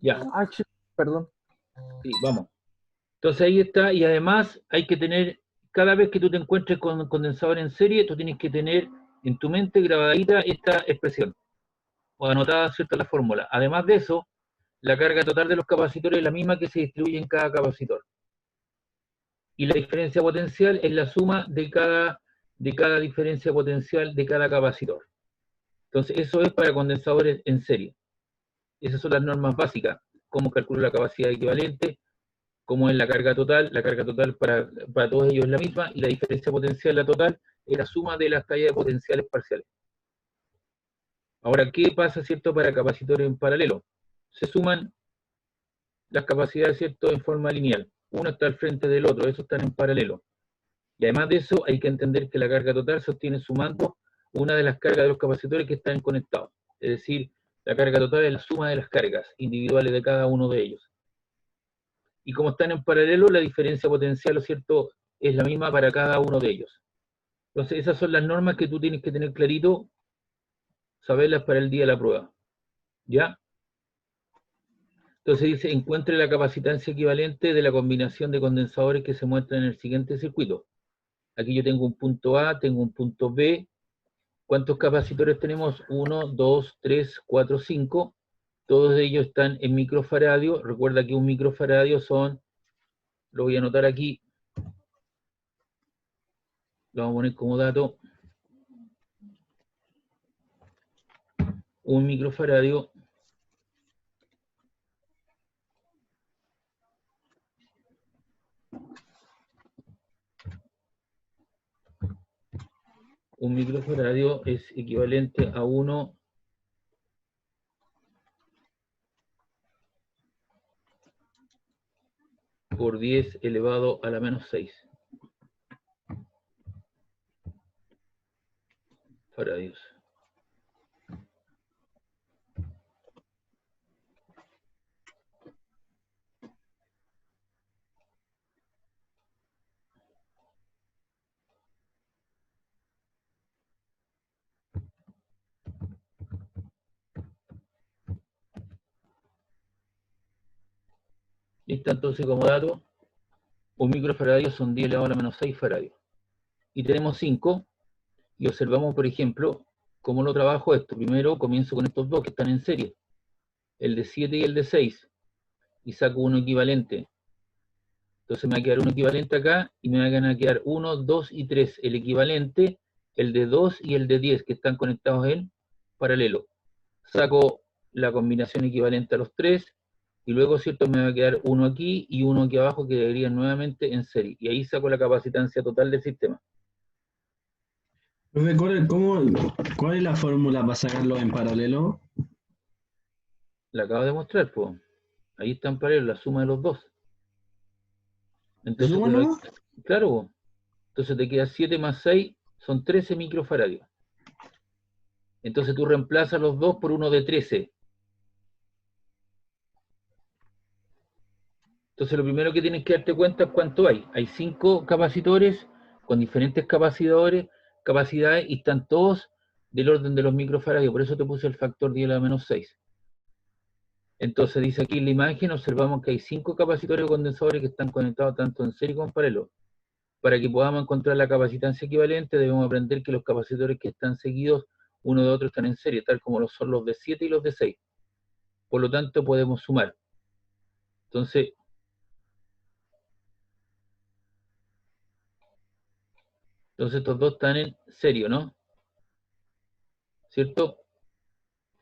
Ya, Perdón. sí, vamos. Entonces ahí está, y además hay que tener, cada vez que tú te encuentres con un condensador en serie, tú tienes que tener en tu mente grabadita esta expresión, o anotada, ¿cierto?, la fórmula. Además de eso, la carga total de los capacitores es la misma que se distribuye en cada capacitor. Y la diferencia potencial es la suma de cada diferencia potencial de cada capacitor. Entonces, eso es para condensadores en serie. Esas son las normas básicas, cómo calculo la capacidad equivalente, cómo es la carga total para todos ellos es la misma, y la diferencia potencial, la total, es la suma de las tallas de potenciales parciales. Ahora, ¿qué pasa, cierto, para capacitores en paralelo? Se suman las capacidades, cierto, en forma lineal. Uno está al frente del otro, esos están en paralelo. Y además de eso, hay que entender que la carga total se obtiene sumando una de las cargas de los capacitores que están conectados. Es decir, la carga total es la suma de las cargas individuales de cada uno de ellos. Y como están en paralelo, la diferencia potencial, ¿no es cierto?, es la misma para cada uno de ellos. Entonces, esas son las normas que tú tienes que tener clarito, saberlas para el día de la prueba. ¿Ya? Entonces dice, encuentre la capacitancia equivalente de la combinación de condensadores que se muestra en el siguiente circuito. Aquí yo tengo un punto A, tengo un punto B. ¿Cuántos capacitores tenemos? 1, 2, 3, 4, 5. Todos ellos están en microfaradio. Recuerda que un microfaradio son, lo voy a anotar aquí, lo vamos a poner como dato. Un microfaradio es equivalente a 1 por 10 elevado a la menos 6 faradios. Listo, entonces como dato, un microfaradio son 10 elevado a la menos 6 faradios. Y tenemos 5, y observamos, por ejemplo, cómo lo trabajo esto. Primero comienzo con estos dos que están en serie, el de 7 y el de 6, y saco uno equivalente. Entonces me va a quedar uno equivalente acá, y me van a quedar 1, 2 y 3, el equivalente, el de 2 y el de 10, que están conectados en paralelo. Saco la combinación equivalente a los 3, y luego, ¿cierto?, me va a quedar uno aquí y uno aquí abajo que deberían nuevamente en serie. Y ahí saco la capacitancia total del sistema. Profe, ¿cuál es la fórmula para sacarlo en paralelo? La acabo de mostrar, pues. Ahí está en paralelo la suma de los dos. Entonces, ¿Suma nomás? claro, po. Entonces te queda 7 más 6, son 13 microfaradios. Entonces tú reemplazas los dos por uno de 13. Entonces lo primero que tienes que darte cuenta es cuánto hay. Hay 5 capacitores con diferentes capacidades, y están todos del orden de los microfaradios. Por eso te puse el factor 10 a la menos 6. Entonces dice aquí en la imagen, observamos que hay 5 capacitores o condensadores que están conectados tanto en serie como en paralelo. Para que podamos encontrar la capacitancia equivalente, debemos aprender que los capacitores que están seguidos uno de otro están en serie, tal como lo son los de 7 y los de 6. Por lo tanto, podemos sumar. Entonces estos dos están en serio, ¿no? ¿Cierto?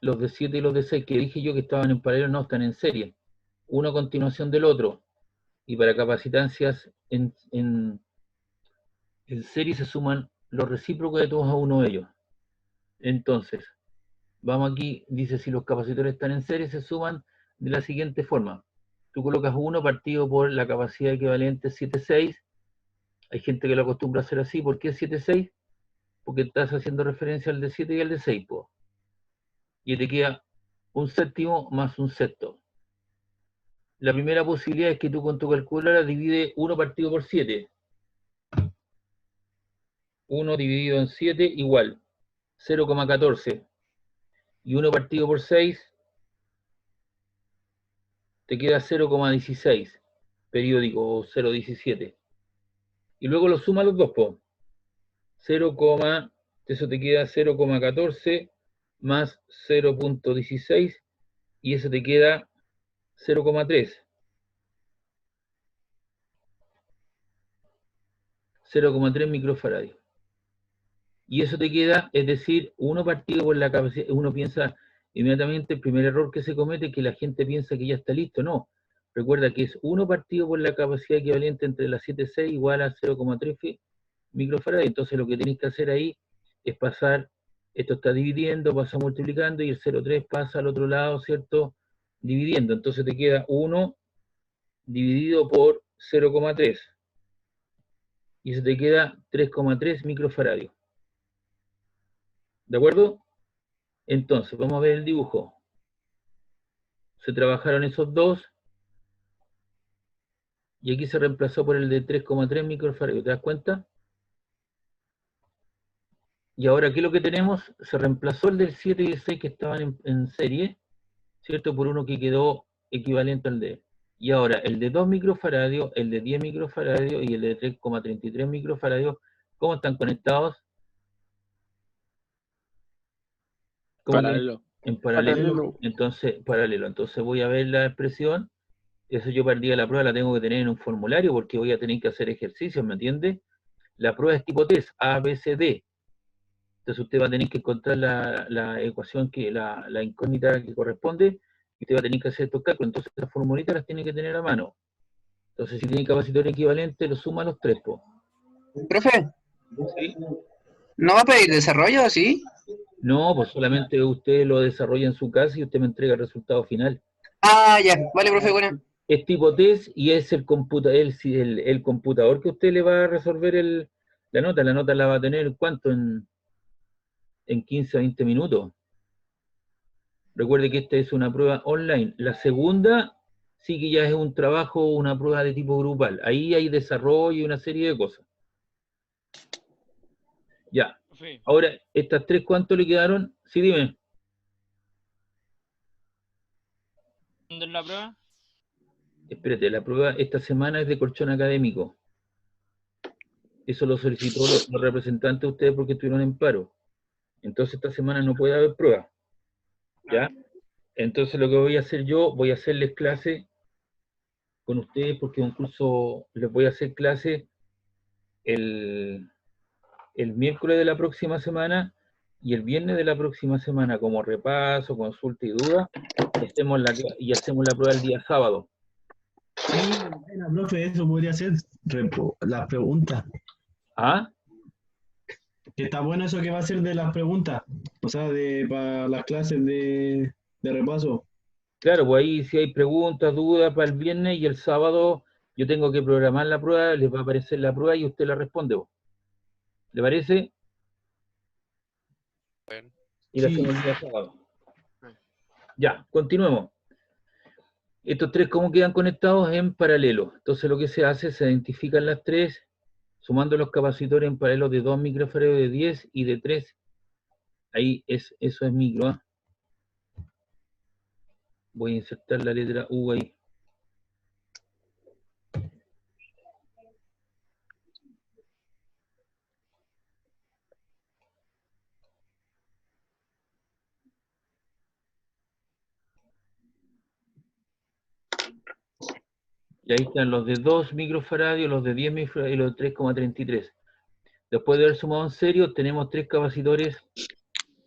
Los de 7 y los de 6, que dije yo que estaban en paralelo, no, están en serie. Uno a continuación del otro. Y para capacitancias en serie se suman los recíprocos de todos a uno de ellos. Entonces, vamos aquí, dice si los capacitores están en serie, se suman de la siguiente forma. Tú colocas 1 partido por la capacidad equivalente 7,6. Hay gente que lo acostumbra a hacer así. ¿Por qué 7,6? Porque estás haciendo referencia al de 7 y al de 6, po. Y te queda un séptimo más un sexto. La primera posibilidad es que tú con tu calculadora divide 1 partido por 7. 1 dividido en 7 igual 0,14. Y 1 partido por 6 te queda 0,16 periódico o 0,17. Y luego lo suma los dos, po. 0, eso te queda 0,14 más 0,16 y eso te queda 0,3. 0,3 microfaradios. Y eso te queda, es decir, 1 partido por la capacidad. Uno piensa inmediatamente, el primer error que se comete es que la gente piensa que ya está listo. No. Recuerda que es 1 partido por la capacidad equivalente entre las 7,6 igual a 0,3 microfaradios. Entonces lo que tenéis que hacer ahí es pasar, esto está dividiendo, pasa multiplicando y el 0,3 pasa al otro lado, ¿cierto? Dividiendo. Entonces te queda 1 dividido por 0,3. Y eso te queda 3,3 microfaradios. ¿De acuerdo? Entonces, vamos a ver el dibujo. Se trabajaron esos dos. Y aquí se reemplazó por el de 3,3 microfaradios. ¿Te das cuenta? Y ahora, ¿qué es lo que tenemos? Se reemplazó el del 7 y el 6 que estaban en serie, ¿cierto? Por uno que quedó equivalente al de. Y ahora, el de 2 microfaradios, el de 10 microfaradios y el de 3,33 microfaradios, ¿cómo están conectados? ¿Cómo que Paralelo. en paralelo? Paralelo. Entonces, paralelo. Entonces voy a ver la expresión. Eso yo para el día de la prueba la tengo que tener en un formulario porque voy a tener que hacer ejercicios, ¿me entiende? La prueba es tipo test, A, B, C, D. Entonces usted va a tener que encontrar la ecuación, la incógnita que corresponde, y usted va a tener que hacer estos cálculos. Entonces las formulitas las tiene que tener a mano. Entonces si tiene capacitor equivalente, lo suma a los tres, po. Profe, ¿Sí? ¿no va a pedir desarrollo, sí? No, pues solamente usted lo desarrolla en su casa y usted me entrega el resultado final. Ah, ya, vale, profe, bueno. Es tipo test y es el computador que usted le va a resolver la nota. La nota la va a tener, ¿cuánto? En 15 a 20 minutos. Recuerde que esta es una prueba online. La segunda sí que ya es un trabajo, una prueba de tipo grupal. Ahí hay desarrollo y una serie de cosas. Ya. Sí. Ahora, estas tres, ¿cuánto le quedaron? Sí, dime. ¿Dónde es la prueba? Espérate, la prueba esta semana es de colchón académico. Eso lo solicitó los representantes de ustedes porque estuvieron en paro. Entonces esta semana no puede haber prueba. ¿Ya? Entonces lo que voy a hacer yo, voy a hacerles clase con ustedes porque es un curso, les voy a hacer clase el miércoles de la próxima semana y el viernes de la próxima semana como repaso, consulta y duda, y hacemos la prueba el día sábado. Sí, buena, profe, eso podría ser las preguntas. ¿Ah? Que está bueno eso que va a ser de las preguntas. O sea, para las clases de repaso. Claro, pues ahí si hay preguntas, dudas para el viernes y el sábado yo tengo que programar la prueba, les va a aparecer la prueba y usted la responde, vos. ¿Le parece? Bueno. Y la Sí. hacemos el día sábado. Ya, continuemos. Estos tres, ¿cómo quedan conectados? En paralelo. Entonces lo que se hace, se identifican las tres, sumando los capacitores en paralelo de 2 microfaradios de 10 y de 3. Ahí eso es micro. ¿Ah? Voy a insertar la letra U ahí. Y ahí están los de 2 microfaradios, los de 10 microfaradios y los de 3,33. Después de haber sumado en serio, tenemos tres capacitores,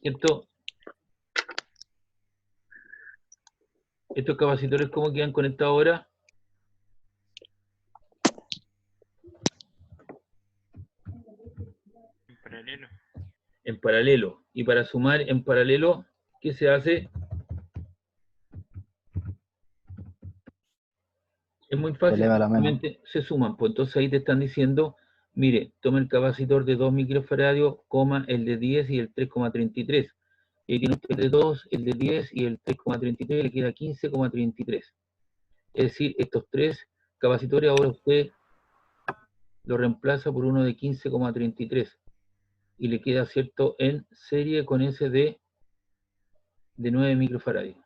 ¿cierto? Estos capacitores, ¿cómo quedan conectados ahora? En paralelo. En paralelo. Y para sumar en paralelo, ¿qué se hace? Es muy fácil, simplemente se suman. Pues entonces ahí te están diciendo, mire, toma el capacitor de 2 microfaradios, coma el de 10 y el 3,33. Y ahí tiene usted el de 2, el de 10 y el 3,33, le queda 15,33. Es decir, estos tres capacitores ahora usted lo reemplaza por uno de 15,33 y le queda, ¿cierto?, en serie con ese de de 9 microfarads.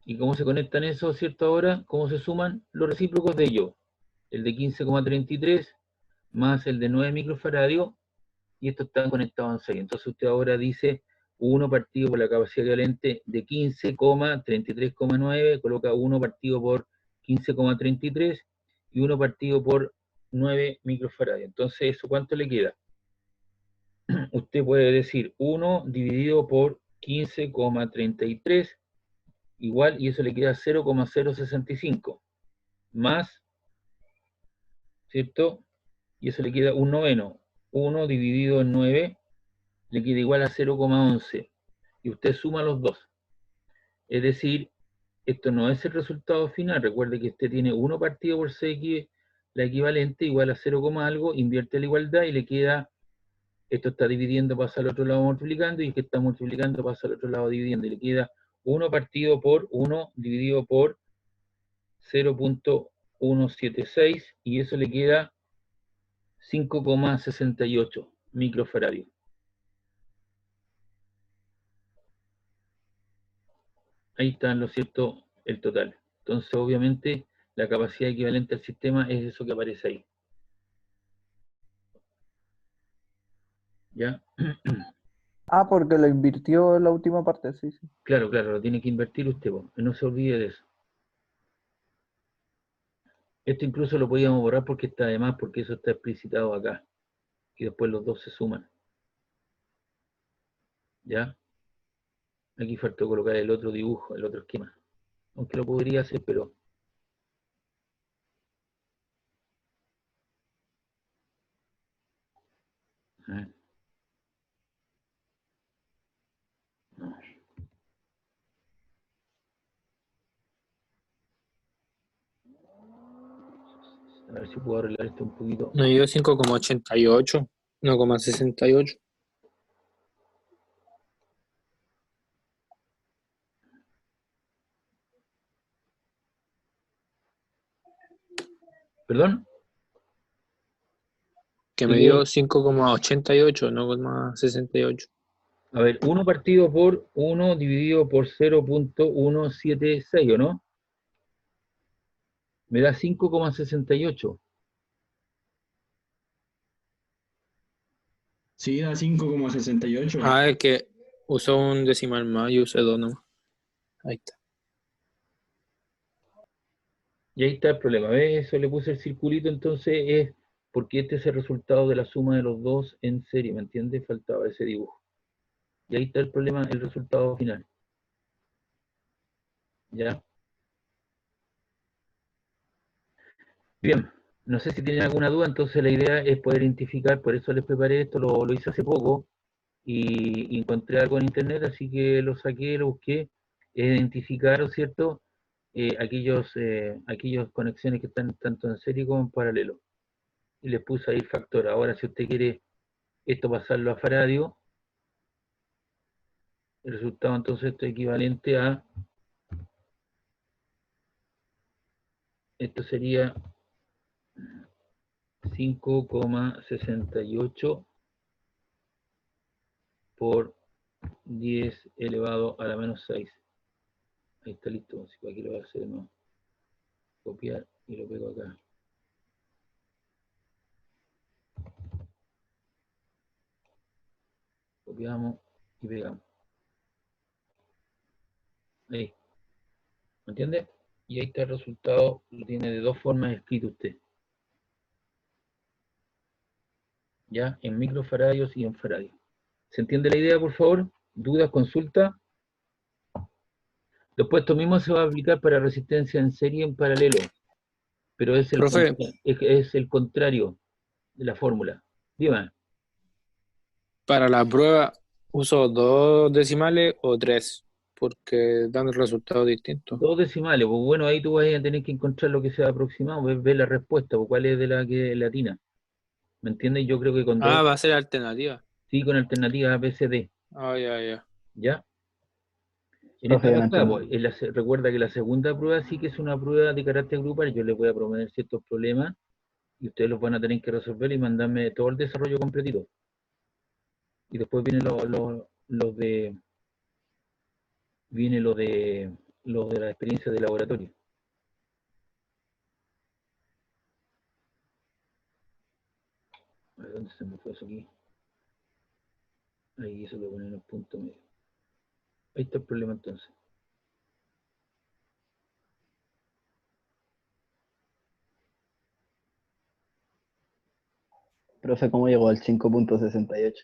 ¿Y cómo se conectan esos, cierto? Ahora, ¿cómo se suman los recíprocos de ellos? El de 15,33 más el de 9 microfarads, y estos están conectados en serie. Entonces usted ahora dice 1 partido por la capacidad equivalente de 15,33,9, coloca 1 partido por 15,33 y 1 partido por 9 microfarads. Entonces, ¿eso cuánto le queda? Usted puede decir 1 dividido por 15,33 igual, y eso le queda 0,065 más, ¿cierto? Y eso le queda un noveno. 1 dividido en 9 le queda igual a 0,11. Y usted suma los dos. Es decir, esto no es el resultado final. Recuerde que usted tiene 1 partido por 6, la equivalente, igual a 0, algo, invierte la igualdad y le queda, esto está dividiendo, pasa al otro lado multiplicando, y el que está multiplicando pasa al otro lado dividiendo, y le queda 1 partido por 1 dividido por 0,176, y eso le queda 5,68 microfarads. Ahí está, lo cierto, el total. Entonces, obviamente, la capacidad equivalente al sistema es eso que aparece ahí. ¿Ya? Ah, porque lo invirtió en la última parte, sí, sí. Claro, lo tiene que invertir usted, no se olvide de eso. Esto incluso lo podíamos borrar porque está de más, porque eso está explicitado acá. Y después los dos se suman. ¿Ya? Aquí faltó colocar el otro dibujo, el otro esquema. Aunque lo podría hacer, pero... A ver. No. A ver si puedo arreglar esto un poquito. No dio 5,88, 1,68. ¿Perdón? Que me dio 5,88, 1,68. A ver, 1 partido por 1 dividido por 0,176, ¿o no? Me da 5,68. Sí, da 5,68. Ah, es que usó un decimal más y usé 2 nomás. Ahí está. Y ahí está el problema. ¿Ves? Eso le puse el circulito, entonces es porque este es el resultado de la suma de los dos en serie, ¿me entiendes? Faltaba ese dibujo. Y ahí está el problema, el resultado final. ¿Ya? Bien, no sé si tienen alguna duda, entonces la idea es poder identificar, por eso les preparé esto, lo hice hace poco, y encontré algo en internet, así que lo saqué, lo busqué, identificar, ¿cierto? Aquellas conexiones que están tanto en serie como en paralelo. Y les puse ahí el factor. Ahora, si usted quiere esto pasarlo a faradio, el resultado entonces esto es equivalente a, esto sería 5,68 por 10 elevado a la menos 6. Ahí está listo, aquí lo voy a hacer de nuevo. Copiar y lo pego acá. Copiamos y pegamos. Ahí. ¿Me entiende? Y ahí está el resultado, lo tiene de dos formas escrito usted. ¿Ya? En microfaradios y en faradios. ¿Se entiende la idea, por favor? ¿Dudas, consulta? Después esto mismo se va a aplicar para resistencia en serie en paralelo. Pero es Profe. es el contrario de la fórmula. Dime. Para la prueba, ¿uso 2 decimales o 3? Porque dan el resultado distinto. 2 decimales, pues bueno, ahí tú vas a tener que encontrar lo que sea aproximado, ver la respuesta, pues cuál es de la que latina. ¿Me entiendes? Yo creo que con Ah, dos, va a ser alternativa. sí, con alternativas ABCD. Ah, ya. ¿Ya? En Profe, esta ya no pasada, entiendo. pues, recuerda que la segunda prueba sí que es una prueba de carácter grupal. Yo les voy a proponer ciertos problemas y ustedes los van a tener que resolver y mandarme todo el desarrollo completito. Y después vienen los de viene lo de la experiencia de laboratorio. A ver, ¿dónde se me fue eso aquí? Ahí eso lo ponen en el punto medio. Ahí está el problema entonces. Profe, ¿cómo llegó al 5.68?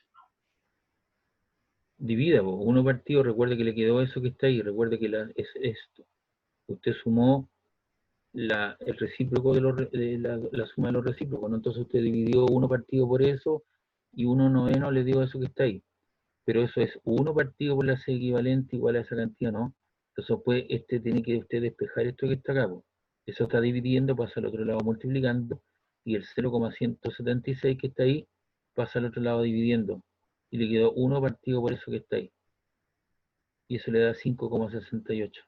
Divida, po. Uno partido, recuerde que le quedó eso que está ahí, recuerde que es esto. Usted sumó el recíproco de la suma de los recíprocos, ¿no? Entonces usted dividió uno partido por eso y uno noveno le dio eso que está ahí. Pero eso es uno partido por la C equivalente igual a esa cantidad, ¿no? Entonces pues tiene que usted despejar esto que está acá, po. Eso está dividiendo, pasa al otro lado multiplicando, y el 0,176 que está ahí pasa al otro lado dividiendo. Y le quedó uno partido por eso que está ahí. Y eso le da 5,68.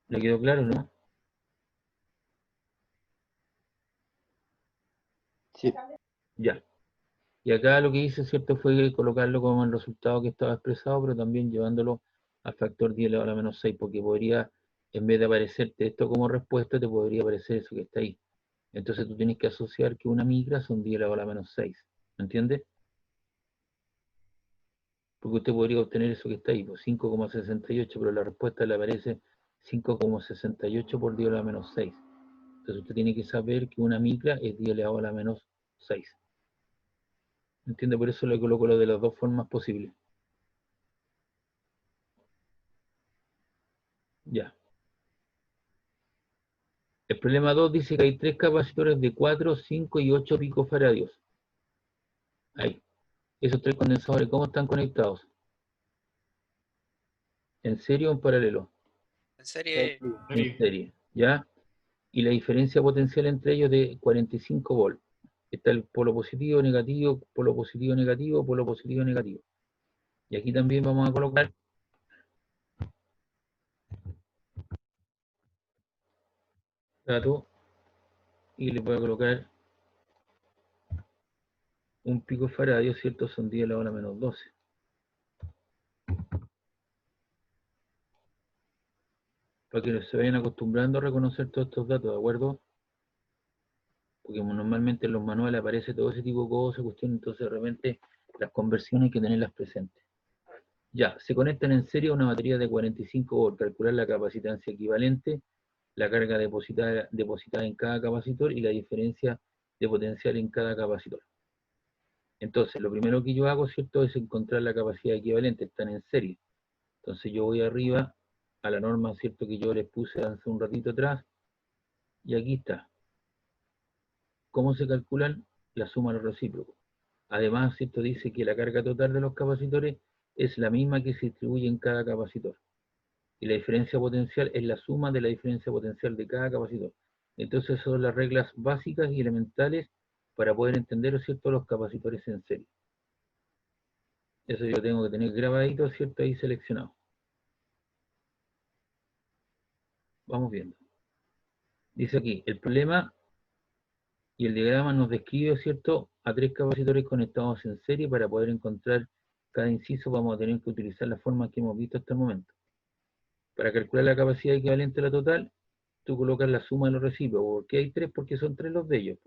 ¿Le quedó claro, no? Sí. Ya. Y acá lo que hice, ¿cierto? Fue colocarlo como el resultado que estaba expresado, pero también llevándolo al factor 10 elevado a la menos 6, porque podría, en vez de aparecerte esto como respuesta, te podría aparecer eso que está ahí. Entonces tú tienes que asociar que una micra son 10 elevado a la menos 6. ¿Me entiendes? Porque usted podría obtener eso que está ahí, pues 5,68, pero la respuesta le aparece 5,68 por 10 elevado a la menos 6. Entonces usted tiene que saber que una micra es 10 elevado a la menos 6. ¿Me entiende? Por eso le coloco lo de las dos formas posibles. Ya. El problema 2 dice que hay tres capacitores de 4, 5 y 8 picofaradios. Ahí. Esos tres condensadores, ¿cómo están conectados? ¿En serie o en paralelo? En serie, En serie, ¿ya? Y la diferencia potencial entre ellos de 45 volts. Está el polo positivo, negativo, polo positivo, negativo, polo positivo, negativo. Y aquí también vamos a colocar dato y le voy a colocar un picofaradio, ¿cierto? Son 10 a la hora menos 12. Para que se vayan acostumbrando a reconocer todos estos datos, ¿de acuerdo? Porque normalmente en los manuales aparece todo ese tipo de cosas, cuestiones, entonces de repente las conversiones hay que tenerlas presentes. Ya, se conectan en serie a una batería de 45 volts, calcular la capacitancia equivalente, la carga depositada en cada capacitor y la diferencia de potencial en cada capacitor. Entonces, lo primero que yo hago, ¿cierto?, es encontrar la capacidad equivalente, están en serie. Entonces yo voy arriba a la norma, ¿cierto?, que yo les puse hace un ratito atrás, y aquí está. ¿Cómo se calculan? La suma de los recíprocos. Además, esto dice que la carga total de los capacitores es la misma que se distribuye en cada capacitor. Y la diferencia potencial es la suma de la diferencia potencial de cada capacitor. Entonces, son las reglas básicas y elementales para poder entender, ¿cierto?, los capacitores en serie. Eso yo tengo que tener grabadito, ¿cierto?, ahí seleccionado. Vamos viendo. Dice aquí, el problema y el diagrama nos describe, ¿cierto?, a tres capacitores conectados en serie. Para poder encontrar cada inciso vamos a tener que utilizar la forma que hemos visto hasta el momento. Para calcular la capacidad equivalente a la total, tú colocas la suma de los recíprocos. ¿Por qué hay tres? Porque son tres los de ellos.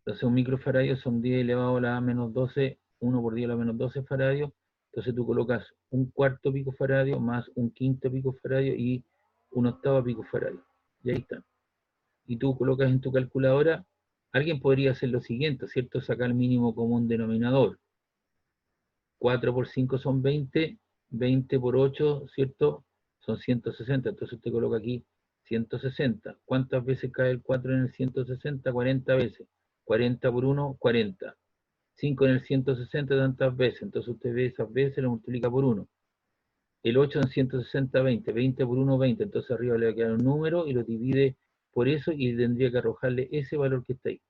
Entonces un microfaradio son 10 elevado a la menos 12, 1 por 10 a la menos 12 faradios. Entonces tú colocas un cuarto picofaradio más un quinto picofaradio y un octavo picofaradio. Y ahí está. Y tú colocas en tu calculadora, alguien podría hacer lo siguiente, ¿cierto? Sacar el mínimo común denominador. 4 por 5 son 20, 20 por 8, ¿cierto? Son 160, entonces usted coloca aquí 160. ¿Cuántas veces cae el 4 en el 160? 40 veces. 40 por 1, 40. 5 en el 160 tantas veces, entonces usted ve esas veces, lo multiplica por 1. El 8 en 160, 20. 20 por 1, 20. Entonces arriba le va a quedar un número y lo divide por eso y tendría que arrojarle ese valor que está ahí.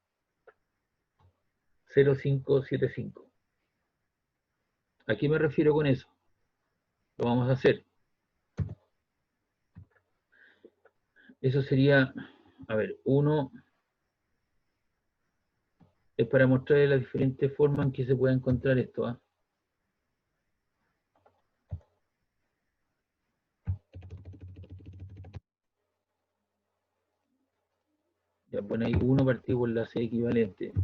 0,575. ¿A qué me refiero con eso? Lo vamos a hacer. Eso sería, a ver, 1, Es para mostrarles las diferentes formas en que se puede encontrar esto. ¿Ah? Ya, bueno, ahí 1 partido por la C equivalente.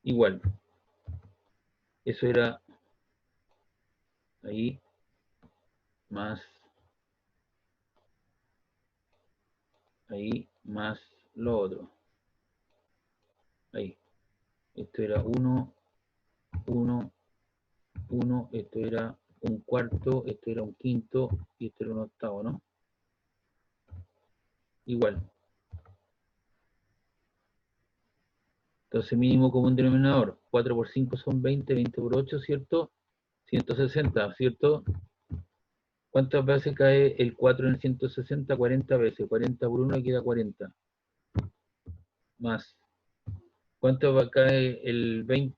Igual. Eso era ahí más ahí más lo otro. Ahí. Esto era 1, 1, 1. Esto era un cuarto, esto era un quinto y esto era un octavo, ¿no? Igual. Entonces mínimo común denominador. 4 por 5 son 20, 20 por 8, ¿cierto? 160, ¿cierto? ¿Cuántas veces cae el 4 en el 160? 40 veces. 40 por 1 queda 40. Más. ¿Cuánto va a caer el 20,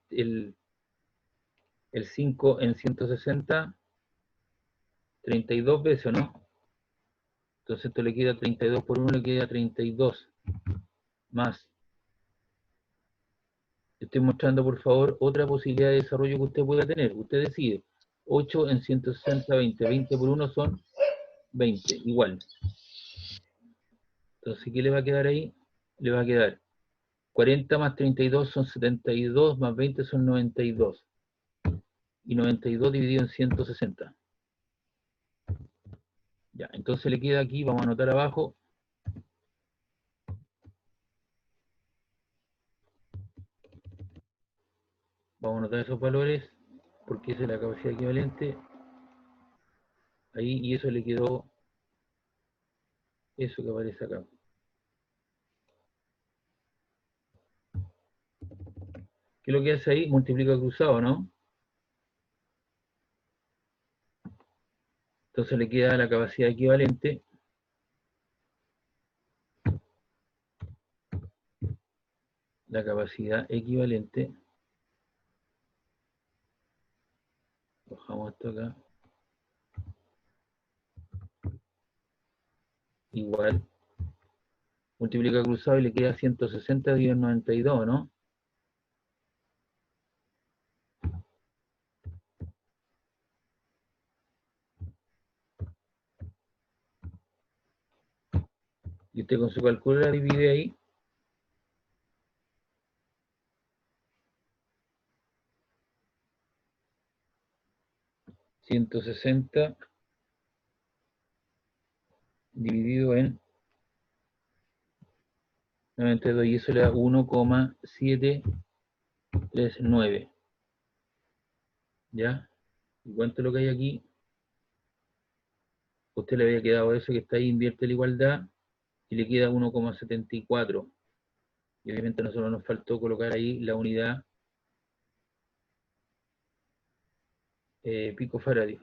el 5 en 160? 32 veces, ¿no? Entonces esto le queda 32 por 1, le queda 32. Más. Estoy mostrando, por favor, otra posibilidad de desarrollo que usted pueda tener. Usted decide. 8 en 160, 20. 20 por 1 son 20. Igual. Entonces, ¿qué le va a quedar ahí? Le va a quedar 40 más 32 son 72, más 20 son 92. Y 92 dividido en 160. Ya, entonces le queda aquí, vamos a anotar abajo. Vamos a anotar esos valores, porque esa es la capacidad equivalente. Ahí, y eso le quedó, eso que aparece acá. ¿Qué es lo que hace ahí? Multiplica cruzado, ¿no? Entonces le queda la capacidad equivalente. La capacidad equivalente. Bajamos esto acá. Igual. Multiplica cruzado y le queda 160 dividido en 92, ¿no? Y usted con su calculadora divide ahí. $160 dividido en 92 y eso le da 1,739. ¿Ya? ¿Y cuánto es lo que hay aquí? Usted le había quedado eso que está ahí, invierte la igualdad y le queda 1,74. Y obviamente a nosotros nos faltó colocar ahí la unidad picofaradio.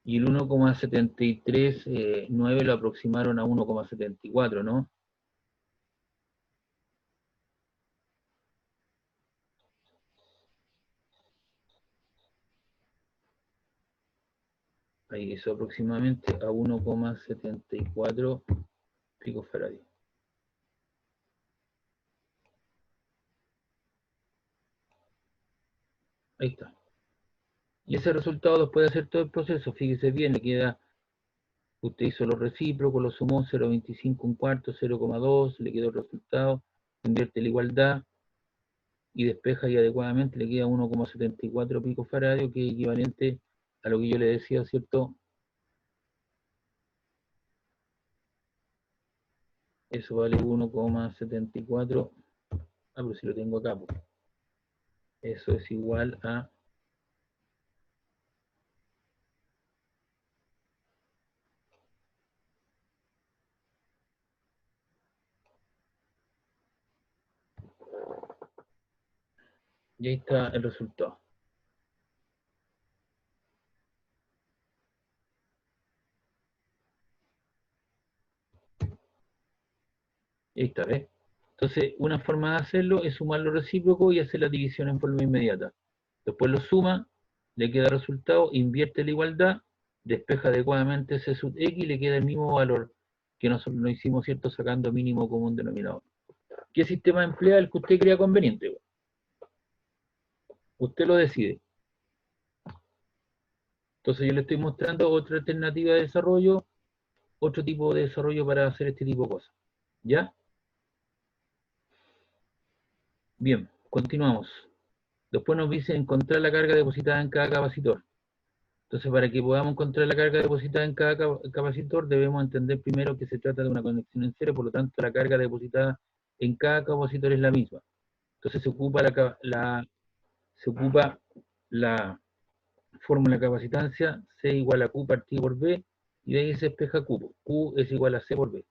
Y el 1,739 lo aproximaron a 1,74, ¿no? Ahí, eso aproximadamente a 1,74 picofaradio. Ahí está. Y ese resultado después de hacer todo el proceso, fíjese bien, le queda, usted hizo los recíprocos, lo sumó 0,25 un cuarto, 0,2, le quedó el resultado, invierte la igualdad y despeja y adecuadamente le queda 1,74 picofaradio, que es equivalente a lo que yo le decía, ¿cierto? Eso vale 1,74. Ah, pero si lo tengo acá, pues. Eso es igual a... Y ahí está el resultado. Y ahí está, ¿ves? Entonces, una forma de hacerlo es sumar los recíprocos y hacer la división en forma inmediata. Después lo suma, le queda el resultado, invierte la igualdad, despeja adecuadamente C sub X y le queda el mismo valor que nosotros lo hicimos, ¿cierto? Sacando mínimo común denominador. ¿Qué sistema emplea el que usted crea conveniente? Usted lo decide. Entonces yo le estoy mostrando otra alternativa de desarrollo, otro tipo de desarrollo para hacer este tipo de cosas. ¿Ya? Bien, continuamos. Después nos dice encontrar la carga depositada en cada capacitor. Entonces, para que podamos encontrar la carga depositada en cada capacitor, debemos entender primero que se trata de una conexión en serie, por lo tanto, la carga depositada en cada capacitor es la misma. Entonces, se ocupa la fórmula de capacitancia, C igual a Q partido por B, y de ahí se despeja Q. Q es igual a C por B.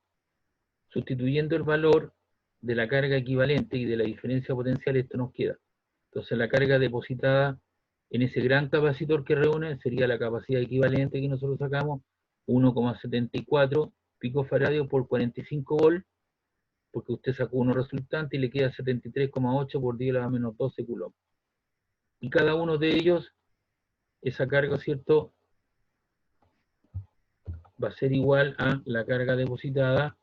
Sustituyendo el valor de la carga equivalente y de la diferencia potencial, esto nos queda. Entonces, la carga depositada en ese gran capacitor que reúne sería la capacidad equivalente que nosotros sacamos, 1,74 picofaradios por 45 volt, porque usted sacó uno resultante y le queda 73,8 por 10 a la menos 12 coulombs. Y cada uno de ellos, esa carga, ¿cierto?, va a ser igual a la carga depositada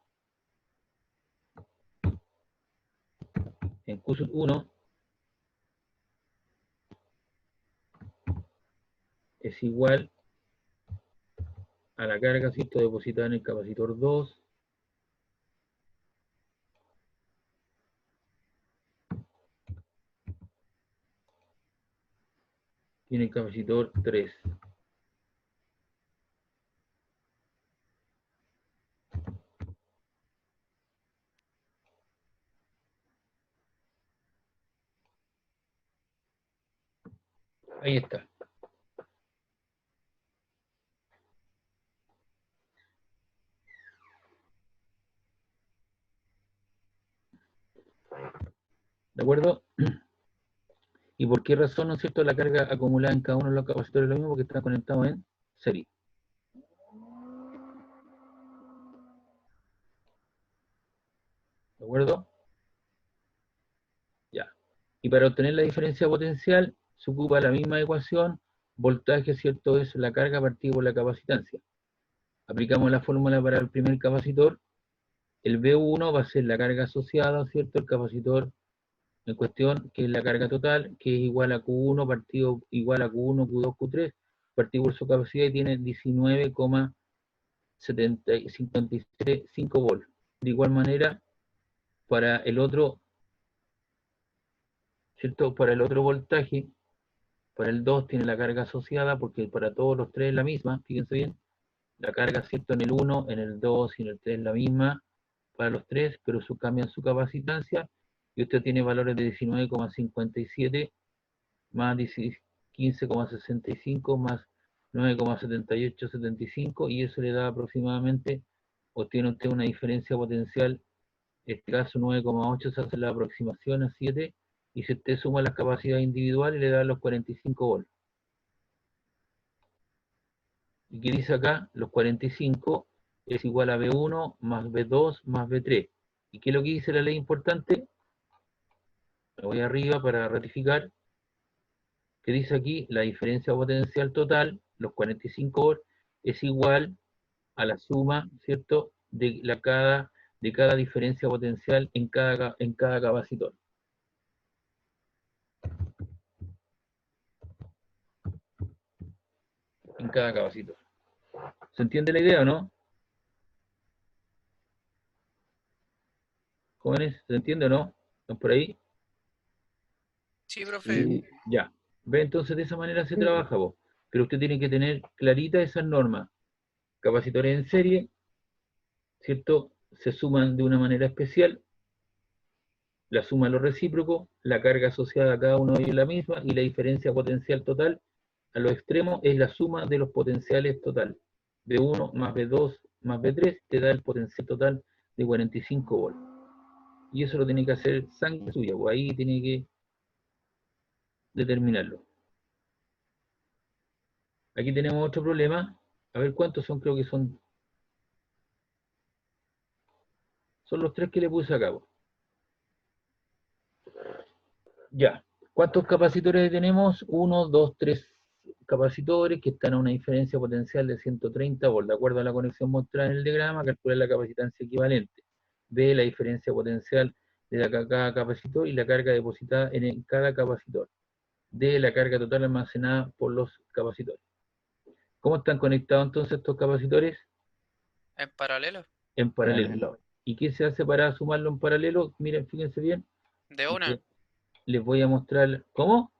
en Q sub 1 es igual a la carga, ¿cierto?, depositada en el capacitor 2 y en el capacitor 3. Ahí está. ¿De acuerdo? ¿Y por qué razón, no es cierto, la carga acumulada en cada uno de los capacitores es lo mismo? Porque están conectados en serie. ¿De acuerdo? Ya. Y para obtener la diferencia potencial, se ocupa la misma ecuación, voltaje, ¿cierto?, es la carga partida por la capacitancia. Aplicamos la fórmula para el primer capacitor. El V1 va a ser la carga asociada, ¿cierto?, el capacitor en cuestión, que es la carga total, que es igual a Q1 partido igual a Q1, Q2, Q3, partido por su capacidad y tiene 19,575 volts. De igual manera, para el otro, ¿cierto?, para el otro voltaje, para el 2 tiene la carga asociada, porque para todos los tres es la misma, fíjense bien, la carga, ¿cierto?, en el 1, en el 2 y en el 3 es la misma para los tres, pero cambian su capacitancia, y usted tiene valores de 19,57 más 15,65 más 9,7875, y eso le da aproximadamente, obtiene usted una diferencia potencial, en este caso 9,8, se hace la aproximación a 7, y si usted suma las capacidades individuales le da los 45 volts. ¿Y qué dice acá? Los 45 es igual a B1 más B2 más B3. ¿Y qué es lo que dice la ley importante? Me voy arriba para ratificar. Que dice aquí, la diferencia potencial total, los 45 volts, es igual a la suma, ¿cierto?, de cada diferencia potencial en cada capacitor. En cada capacitor. ¿Se entiende la idea o no? Jóvenes, ¿se entiende o no? ¿Están por ahí? Sí, profe. Ya. Ve, entonces de esa manera se trabaja vos. Pero usted tiene que tener clarita esas normas. Capacitores en serie, ¿cierto?, se suman de una manera especial. La suma de los recíprocos, la carga asociada a cada uno de ellos es la misma, y la diferencia potencial total a los extremos es la suma de los potenciales total. B1 más B2 más B3 te da el potencial total de 45 volts. Y eso lo tiene que hacer sangre suya, pues ahí tiene que determinarlo. Aquí tenemos otro problema. A ver cuántos son, creo que son los tres que le puse a cabo. Ya. ¿Cuántos capacitores tenemos? 1, 2, 3 capacitores que están a una diferencia potencial de 130 volts. De acuerdo a la conexión mostrada en el diagrama, calcular la capacitancia equivalente. B, la diferencia potencial de cada capacitor y la carga depositada en cada capacitor. D, la carga total almacenada por los capacitores. ¿Cómo están conectados entonces estos capacitores? En paralelo. En paralelo. ¿Y qué se hace para sumarlo en paralelo? Miren, fíjense bien. De una. Les voy a mostrar. ¿Cómo?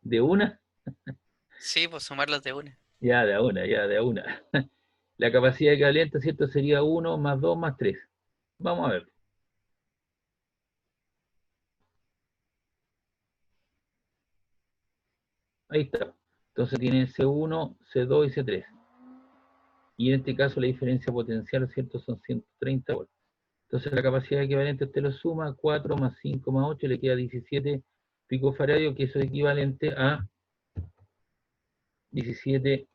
¿De una? Sí, pues sumarlos de una. Ya, de a una, ya, de a una. La capacidad equivalente, ¿cierto? Sería 1 más 2 más 3. Vamos a ver. Ahí está. Entonces tienen C1, C2 y C3. Y en este caso la diferencia potencial, ¿cierto? Son 130 volts. Entonces la capacidad equivalente usted lo suma, 4 más 5 más 8, le queda 17 picofaradios, que eso es equivalente a 17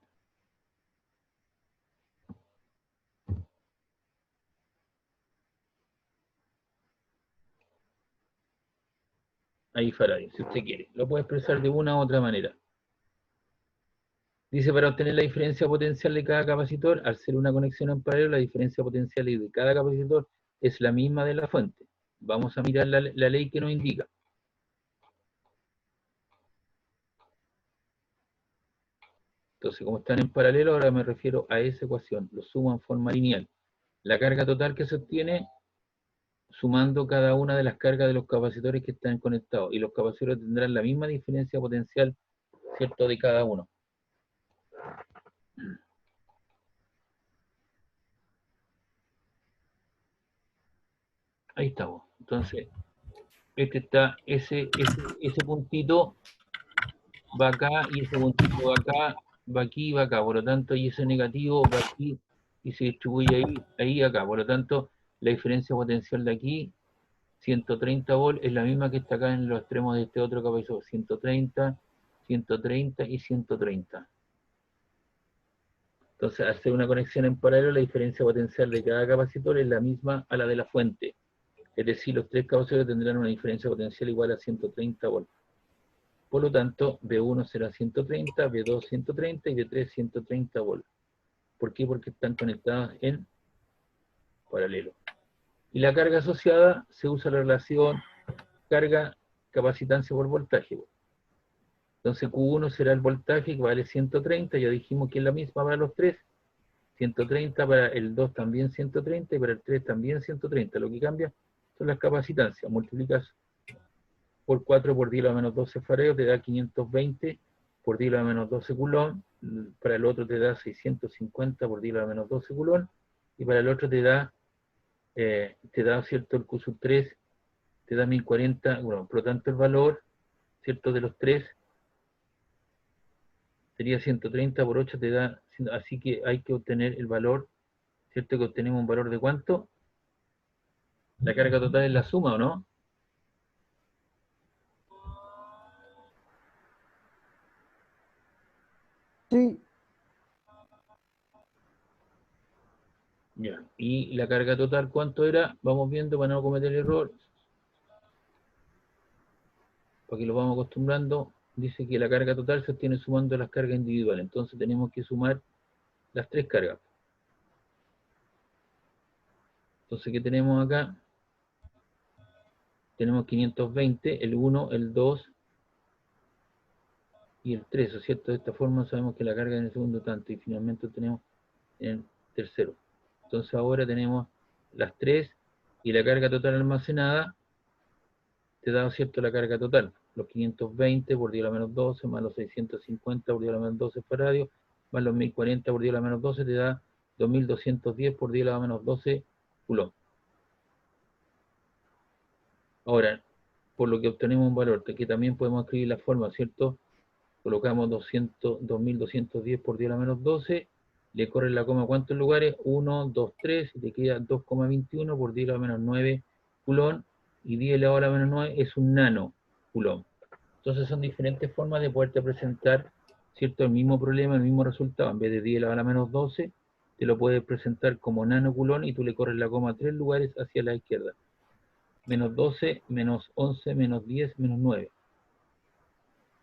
ahí faradios, si usted quiere. Lo puede expresar de una u otra manera. Dice, para obtener la diferencia potencial de cada capacitor, al ser una conexión en paralelo, la diferencia potencial de cada capacitor es la misma de la fuente. Vamos a mirar la ley que nos indica. Entonces, como están en paralelo, ahora me refiero a esa ecuación. Lo sumo en forma lineal. La carga total que se obtiene sumando cada una de las cargas de los capacitores que están conectados. Y los capacitores tendrán la misma diferencia potencial, ¿cierto?, de cada uno. Ahí estamos. Entonces, ese puntito va acá y ese puntito va acá, va aquí y va acá. Por lo tanto, y ese negativo va aquí y se distribuye ahí y acá. Por lo tanto, la diferencia potencial de aquí, 130 volts, es la misma que está acá en los extremos de este otro capacitor. 130, 130 y 130. Entonces, al hacer una conexión en paralelo, la diferencia potencial de cada capacitor es la misma a la de la fuente. Es decir, los tres capacitores tendrán una diferencia potencial igual a 130 volts. Por lo tanto, B1 será 130, B2 130 y B3 130 volts. ¿Por qué? Porque están conectadas en paralelo. Y la carga asociada se usa la relación carga-capacitancia por voltaje. Entonces Q1 será el voltaje que vale 130, ya dijimos que es la misma para los tres. 130 para el 2 también 130 y para el 3 también 130. Lo que cambia son las capacitancias. Multiplicas por 4 por 10 a la menos 12 farados, te da 520 por 10 a la menos 12 coulomb. Para el otro te da 650 por 10 a la menos 12 coulomb. Y para el otro te da, ¿cierto? El Q sub 3 te da 1040. Bueno, por lo tanto el valor, ¿cierto? De los tres sería 130 por 8 te da, así que hay que obtener el valor, ¿cierto? Que obtenemos un valor de ¿cuánto? La carga total es la suma, ¿o no? Sí, Ya. Y la carga total, ¿cuánto era? Vamos viendo para no cometer error. Para que lo vamos acostumbrando. Dice que la carga total se obtiene sumando las cargas individuales. Entonces tenemos que sumar las tres cargas. Entonces, ¿qué tenemos acá? Tenemos 520, el 1, el 2 y el 3, ¿cierto? De esta forma sabemos que la carga en el segundo tanto y finalmente tenemos en el tercero. Entonces ahora tenemos las 3 y la carga total almacenada te da, ¿cierto?, la carga total. Los 520 por 10 a la menos 12 más los 650 por 10 a la menos 12 faradios más los 1040 por 10 a la menos 12 te da 2210 por 10 a la menos 12 coulomb. Ahora, por lo que obtenemos un valor, que también podemos escribir la forma, ¿cierto? Colocamos 2210 por 10 a la menos 12, le corre la coma ¿cuántos lugares? 1, 2, 3, y te queda 2,21 por 10 a la menos 9 coulomb, y 10 elevado a la menos 9 es un nano coulomb. Entonces son diferentes formas de poderte presentar, ¿cierto?, el mismo problema, el mismo resultado. En vez de 10 elevado a la menos 12, te lo puedes presentar como nano coulomb y tú le corres la coma 3 lugares hacia la izquierda. menos 12, menos 11, menos 10, menos 9.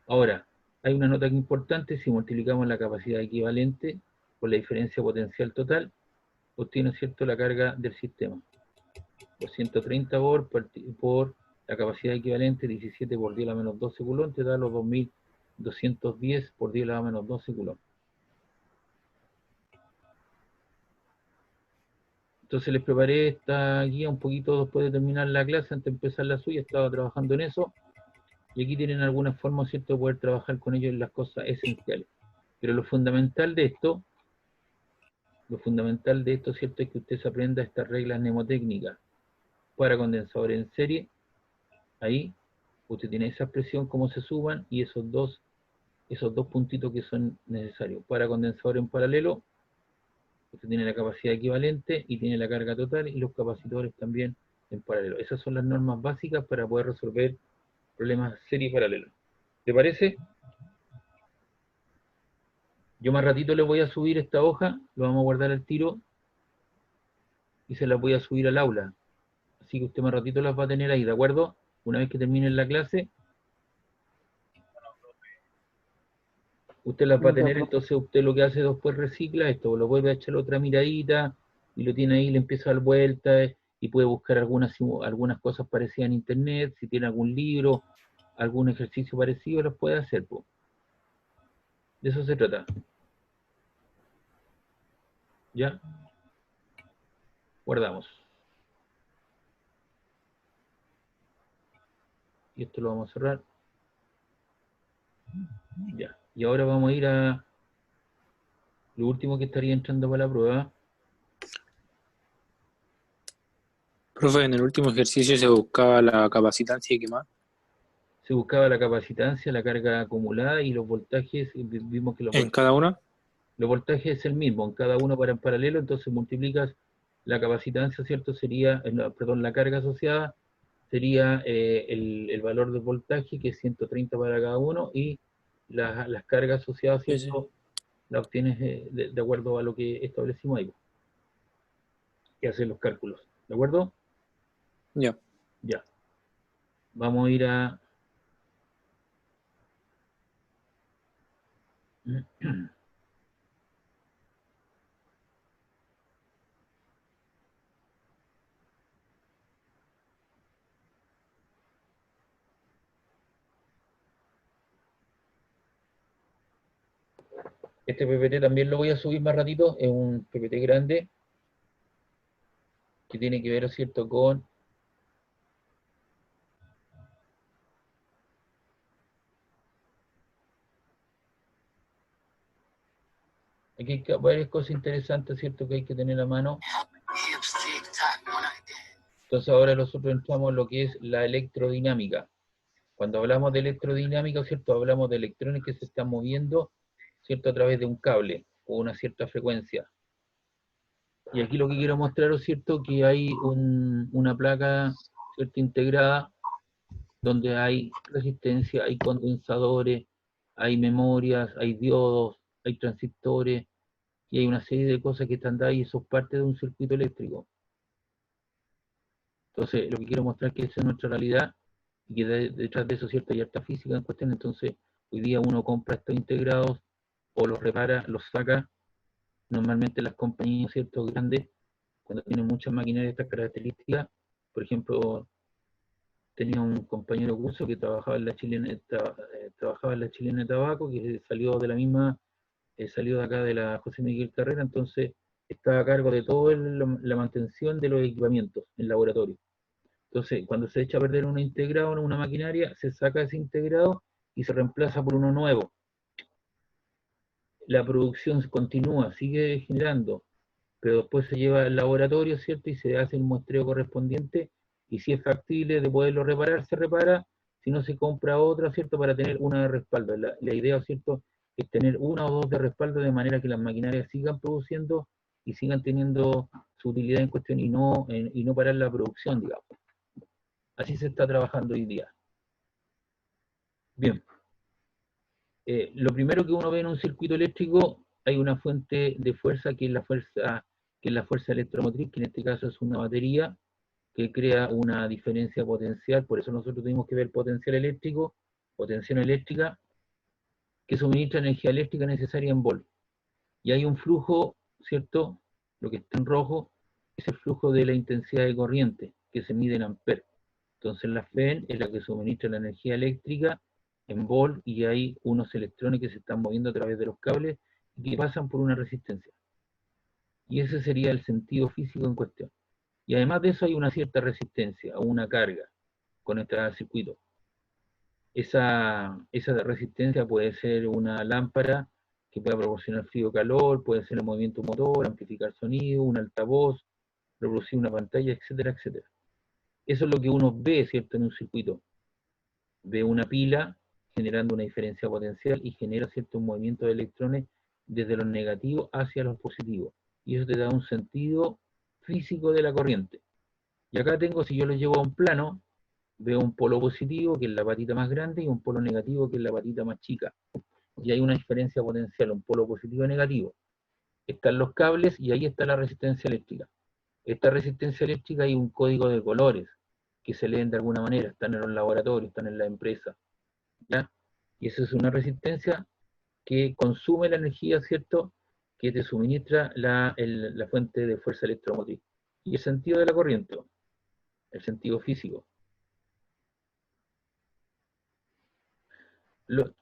Ahora, hay una nota que es importante: si multiplicamos la capacidad equivalente por la diferencia potencial total, obtiene, ¿cierto?, la carga del sistema. 230 volt por la capacidad equivalente, 17 por 10 a la menos 12 coulomb, te da los 2210 por 10 a la menos 12 coulomb. Entonces les preparé esta guía un poquito después de terminar la clase, antes de empezar la suya, estaba trabajando en eso, y aquí tienen algunas formas, ¿cierto?, de poder trabajar con ellos en las cosas esenciales. Pero lo fundamental de esto, ¿cierto?, es que usted se aprenda estas reglas mnemotécnicas. Para condensadores en serie, ahí usted tiene esa expresión, cómo se suman, y esos dos puntitos que son necesarios. Para condensador en paralelo, usted tiene la capacidad equivalente y tiene la carga total, y los capacitores también en paralelo. Esas son las normas básicas para poder resolver problemas serie y paralelo. ¿Te parece? Yo más ratito le voy a subir esta hoja, lo vamos a guardar al tiro, y se la voy a subir al aula. Así que usted más ratito las va a tener ahí, ¿de acuerdo? Una vez que termine la clase, usted las va a tener. Entonces usted lo que hace después, recicla esto, lo vuelve a echar otra miradita, y lo tiene ahí, le empieza a dar vueltas, y puede buscar algunas cosas parecidas en internet. Si tiene algún libro, algún ejercicio parecido, los puede hacer, po. De eso se trata. ¿Ya? Guardamos. Y esto lo vamos a cerrar. Ya. Y ahora vamos a ir a lo último que estaría entrando para la prueba. Profe, en el último ejercicio se buscaba la capacitancia y qué más. Se buscaba la capacitancia, la carga acumulada y los voltajes. Y vimos que ¿En cada una? los voltajes es el mismo, en cada uno para en paralelo. Entonces multiplicas la capacitancia, ¿cierto? Sería, perdón, la carga asociada sería el valor del voltaje, que es 130 para cada uno, y las cargas asociadas, ¿cierto? Sí. Las obtienes de acuerdo a lo que establecimos ahí, que hacen los cálculos. ¿De acuerdo? Ya. Ya. Vamos a ir a... Este PPT también lo voy a subir más ratito, es un PPT grande que tiene que ver, ¿cierto?, con aquí hay varias cosas interesantes, ¿cierto?, que hay que tener a mano. Entonces ahora nosotros entramos en lo que es la electrodinámica. Cuando hablamos de electrodinámica, ¿cierto?, hablamos de electrones que se están moviendo, ¿cierto?, a través de un cable o una cierta frecuencia. Y aquí lo que quiero mostraros, ¿cierto?, que hay una placa, ¿cierto?, integrada, donde hay resistencia, hay condensadores, hay memorias, hay diodos, hay transistores, y hay una serie de cosas que están ahí, y eso es parte de un circuito eléctrico. Entonces, lo que quiero mostrar es que esa es nuestra realidad, y que detrás de eso, ¿cierto?, hay harta física en cuestión. Entonces, hoy día uno compra estos integrados, o los repara, los saca. Normalmente las compañías, ¿cierto?, grandes, cuando tienen muchas maquinarias de estas características, por ejemplo, tenía un compañero curso que trabajaba en la Chilena de Tabaco, que salió de la misma, salió de acá de la José Miguel Carrera. Entonces estaba a cargo de toda la mantención de los equipamientos en laboratorio. Entonces, cuando se echa a perder un integrado en una maquinaria, se saca ese integrado y se reemplaza por uno nuevo. La producción continúa, sigue generando, pero después se lleva al laboratorio, ¿cierto?, y se hace el muestreo correspondiente, y si es factible de poderlo reparar, se repara. Si no, se compra otra, ¿cierto?, para tener una de respaldo. La idea, ¿cierto?, es tener una o dos de respaldo, de manera que las maquinarias sigan produciendo y sigan teniendo su utilidad en cuestión, y no parar la producción, digamos. Así se está trabajando hoy día. Bien. Lo primero que uno ve en un circuito eléctrico, hay una fuente de fuerza, que es la fuerza electromotriz, que en este caso es una batería, que crea una diferencia potencial, por eso nosotros tuvimos que ver potencial eléctrico o tensión eléctrica, que suministra energía eléctrica necesaria en volt. Y hay un flujo, ¿cierto? Lo que está en rojo es el flujo de la intensidad de corriente, que se mide en amperes. Entonces la FEN es la que suministra la energía eléctrica en volt, y hay unos electrones que se están moviendo a través de los cables y que pasan por una resistencia. Y ese sería el sentido físico en cuestión. Y además de eso hay una cierta resistencia o una carga conectada al circuito. Esa resistencia puede ser una lámpara que pueda proporcionar frío o calor, puede ser el movimiento motor, amplificar sonido, un altavoz, reproducir una pantalla, etcétera, etcétera. Eso es lo que uno ve, ¿cierto?, en un circuito. Ve una pila generando una diferencia potencial y genera cierto movimiento de electrones desde los negativos hacia los positivos. Y eso te da un sentido físico de la corriente. Y acá tengo, si yo lo llevo a un plano, veo un polo positivo, que es la patita más grande, y un polo negativo, que es la patita más chica. Y hay una diferencia potencial, un polo positivo y negativo. Están los cables y ahí está la resistencia eléctrica. Esta resistencia eléctrica hay un código de colores que se leen de alguna manera, están en los laboratorios, están en la empresa, ¿ya? Y eso es una resistencia que consume la energía, ¿cierto?, que te suministra la fuente de fuerza electromotriz. Y el sentido de la corriente, el sentido físico.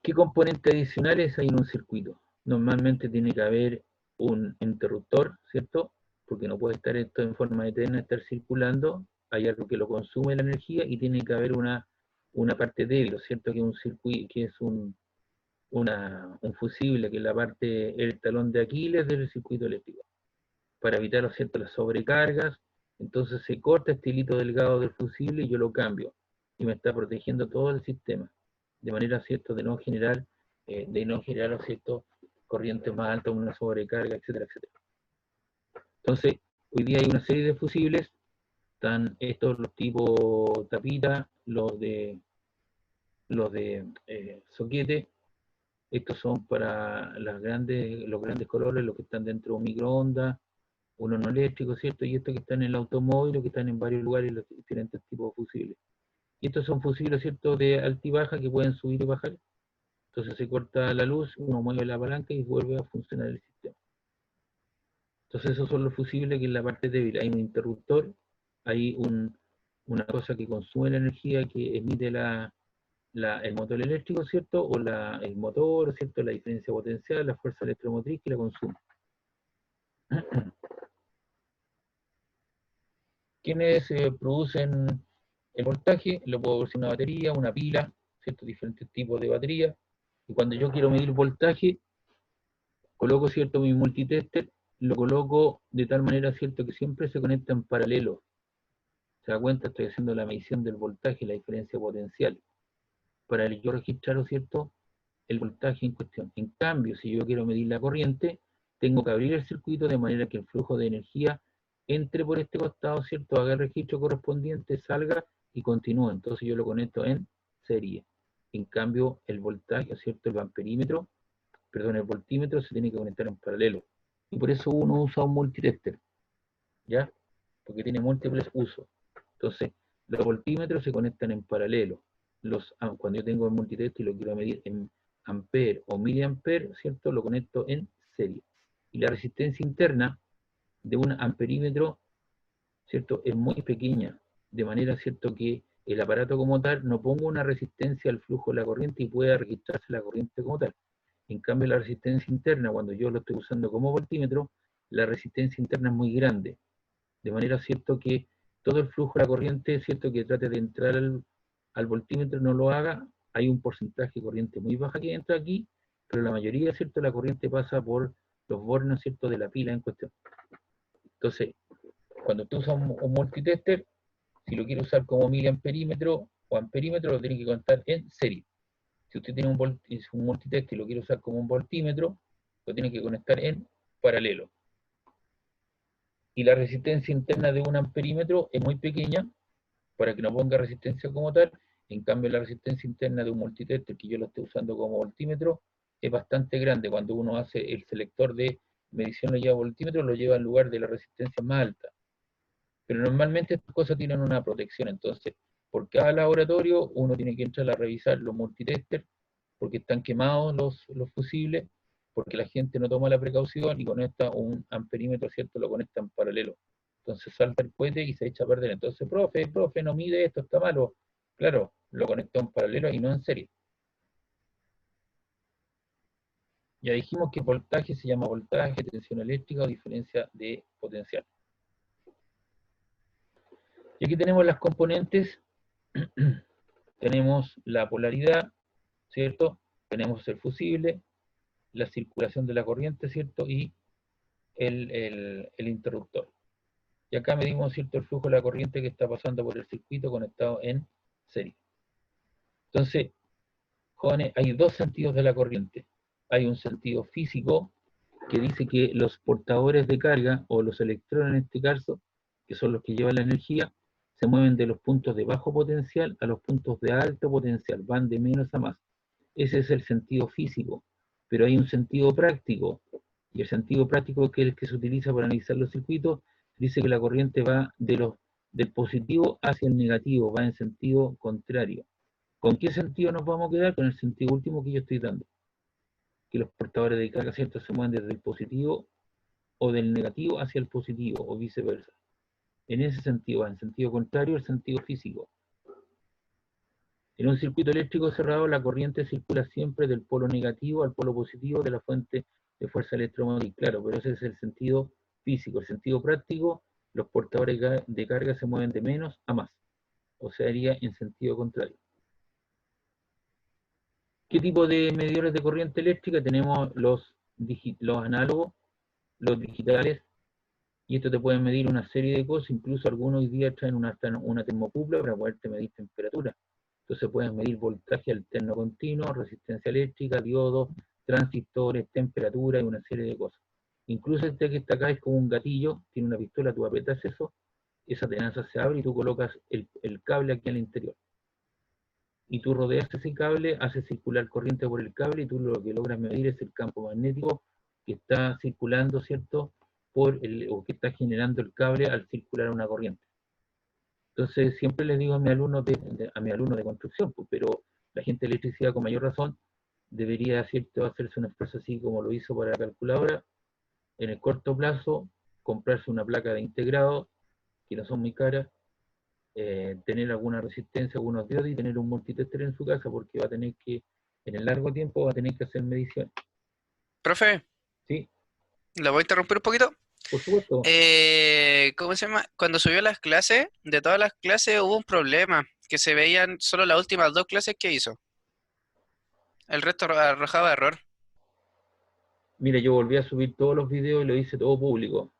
¿Qué componentes adicionales hay en un circuito? Normalmente tiene que haber un interruptor, ¿cierto? Porque no puede estar esto en forma eterna, estar circulando. Hay algo que lo consume la energía, y tiene que haber una parte débil, ¿cierto? Que es un circuito, que es un fusible, que es la parte, el talón de Aquiles del circuito eléctrico, para evitar, ¿cierto?, las sobrecargas. Entonces se corta este hilito delgado del fusible y yo lo cambio, y me está protegiendo todo el sistema, de manera, ¿cierto?, de no generar, ¿cierto?, corrientes más altas, una sobrecarga, etcétera, etcétera. Entonces, hoy día hay una serie de fusibles, están estos, los tipo tapita, los de soquete. Estos son para los grandes colores, los que están dentro de un microondas, uno no eléctrico, ¿cierto? Y estos que están en el automóvil, que están en varios lugares, los diferentes tipos de fusibles. Y estos son fusibles, ¿cierto?, de alta y baja, que pueden subir y bajar. Entonces se corta la luz, uno mueve la palanca y vuelve a funcionar el sistema. Entonces esos son los fusibles, que es la parte débil. Hay un interruptor, hay una cosa que consume la energía, que emite el motor eléctrico, ¿cierto? O el motor, ¿cierto? La diferencia potencial, la fuerza electromotriz que la consume. ¿Quiénes producen el voltaje? Lo puedo producir una batería, una pila, ¿cierto? Diferentes tipos de baterías. Y cuando yo quiero medir voltaje, coloco, ¿cierto?, mi multitester, lo coloco de tal manera, ¿cierto?, que siempre se conecta en paralelo. ¿Se da cuenta? Estoy haciendo la medición del voltaje, la diferencia potencial, para yo registrar, ¿cierto?, el voltaje en cuestión. En cambio, si yo quiero medir la corriente, tengo que abrir el circuito de manera que el flujo de energía entre por este costado, ¿cierto?, haga el registro correspondiente, salga y continúe. Entonces yo lo conecto en serie. En cambio, el voltaje, ¿cierto?, el amperímetro, perdón, el voltímetro se tiene que conectar en paralelo. Y por eso uno usa un multitester, ¿ya? Porque tiene múltiples usos. Entonces, los voltímetros se conectan en paralelo. Cuando yo tengo el multitester y lo quiero medir en ampere o miliampere, ¿cierto?, lo conecto en serie. Y la resistencia interna de un amperímetro, ¿cierto?, es muy pequeña, de manera, ¿cierto?, que el aparato como tal no ponga una resistencia al flujo de la corriente y pueda registrarse la corriente como tal. En cambio, la resistencia interna, cuando yo lo estoy usando como voltímetro, la resistencia interna es muy grande, de manera, ¿cierto?, que todo el flujo de la corriente, ¿cierto?, que trate de entrar al voltímetro no lo haga. Hay un porcentaje de corriente muy baja que entra aquí, pero la mayoría, ¿cierto?, la corriente pasa por los bornes, ¿cierto?, de la pila en cuestión. Entonces, cuando tú usas un multitester, si lo quiere usar como miliamperímetro o amperímetro, lo tiene que contar en serie. Si usted tiene un multitester y lo quiere usar como un voltímetro, lo tiene que conectar en paralelo. Y la resistencia interna de un amperímetro es muy pequeña, para que no ponga resistencia como tal. En cambio, la resistencia interna de un multitester, que yo lo estoy usando como voltímetro, es bastante grande. Cuando uno hace el selector de medición, lo lleva a voltímetro, lo lleva en lugar de la resistencia más alta. Pero normalmente estas cosas tienen una protección, entonces, por cada laboratorio uno tiene que entrar a revisar los multitesters, porque están quemados los fusibles, porque la gente no toma la precaución y conecta un amperímetro, ¿cierto? Lo conecta en paralelo. Entonces salta el cohete y se echa a perder. Entonces, profe, no mide esto, está malo. Claro, lo conectó en paralelo y no en serie. Ya dijimos que voltaje se llama voltaje, tensión eléctrica o diferencia de potencial. Y aquí tenemos las componentes. Tenemos la polaridad, ¿cierto? Tenemos el fusible, la circulación de la corriente, ¿cierto? Y el interruptor. Y acá medimos, ¿cierto?, el flujo de la corriente que está pasando por el circuito conectado en serie. Entonces, jóvenes, hay dos sentidos de la corriente. Hay un sentido físico que dice que los portadores de carga, o los electrones en este caso, que son los que llevan la energía, se mueven de los puntos de bajo potencial a los puntos de alto potencial, van de menos a más. Ese es el sentido físico, pero hay un sentido práctico, y el sentido práctico, que es el que se utiliza para analizar los circuitos, dice que la corriente va del positivo hacia el negativo, va en sentido contrario. ¿Con qué sentido nos vamos a quedar? Con el sentido último que yo estoy dando, que los portadores de carga, ¿cierto?, se mueven desde el positivo o del negativo hacia el positivo, o viceversa. En ese sentido va en sentido contrario al sentido físico. En un circuito eléctrico cerrado, la corriente circula siempre del polo negativo al polo positivo de la fuente de fuerza electromotriz. Claro, pero ese es el sentido físico. El sentido práctico, los portadores de carga se mueven de menos a más. O sea, iría en sentido contrario. ¿Qué tipo de medidores de corriente eléctrica? Tenemos los análogos, los digitales, y esto te pueden medir una serie de cosas, incluso algunos hoy día traen una termocupla para poderte medir temperatura. Entonces pueden medir voltaje alterno continuo, resistencia eléctrica, diodos, transistores, temperatura y una serie de cosas. Incluso este que está acá es como un gatillo, tiene una pistola, tú apretas eso, esa tenaza se abre y tú colocas el cable aquí al interior. Y tú rodeas ese cable, haces circular corriente por el cable y tú lo que logras medir es el campo magnético que está circulando, ¿cierto?, o que está generando el cable al circular una corriente. Entonces siempre les digo a mis alumnos de construcción, pues, pero la gente de electricidad con mayor razón debería, ¿cierto?, hacerse un esfuerzo así como lo hizo para la calculadora, en el corto plazo, comprarse una placa de integrado, que no son muy caras, tener alguna resistencia, algunos diodos y tener un multitester en su casa, porque va a tener que, en el largo tiempo, va a tener que hacer mediciones. Profe, ¿Sí? ¿lo voy a interrumpir un poquito? Por supuesto. ¿Cómo se llama? Cuando subió las clases, de todas las clases hubo un problema, que se veían solo las últimas 2 clases que hizo. El resto arrojaba error. Mira, yo volví a subir todos los videos y lo hice todo público.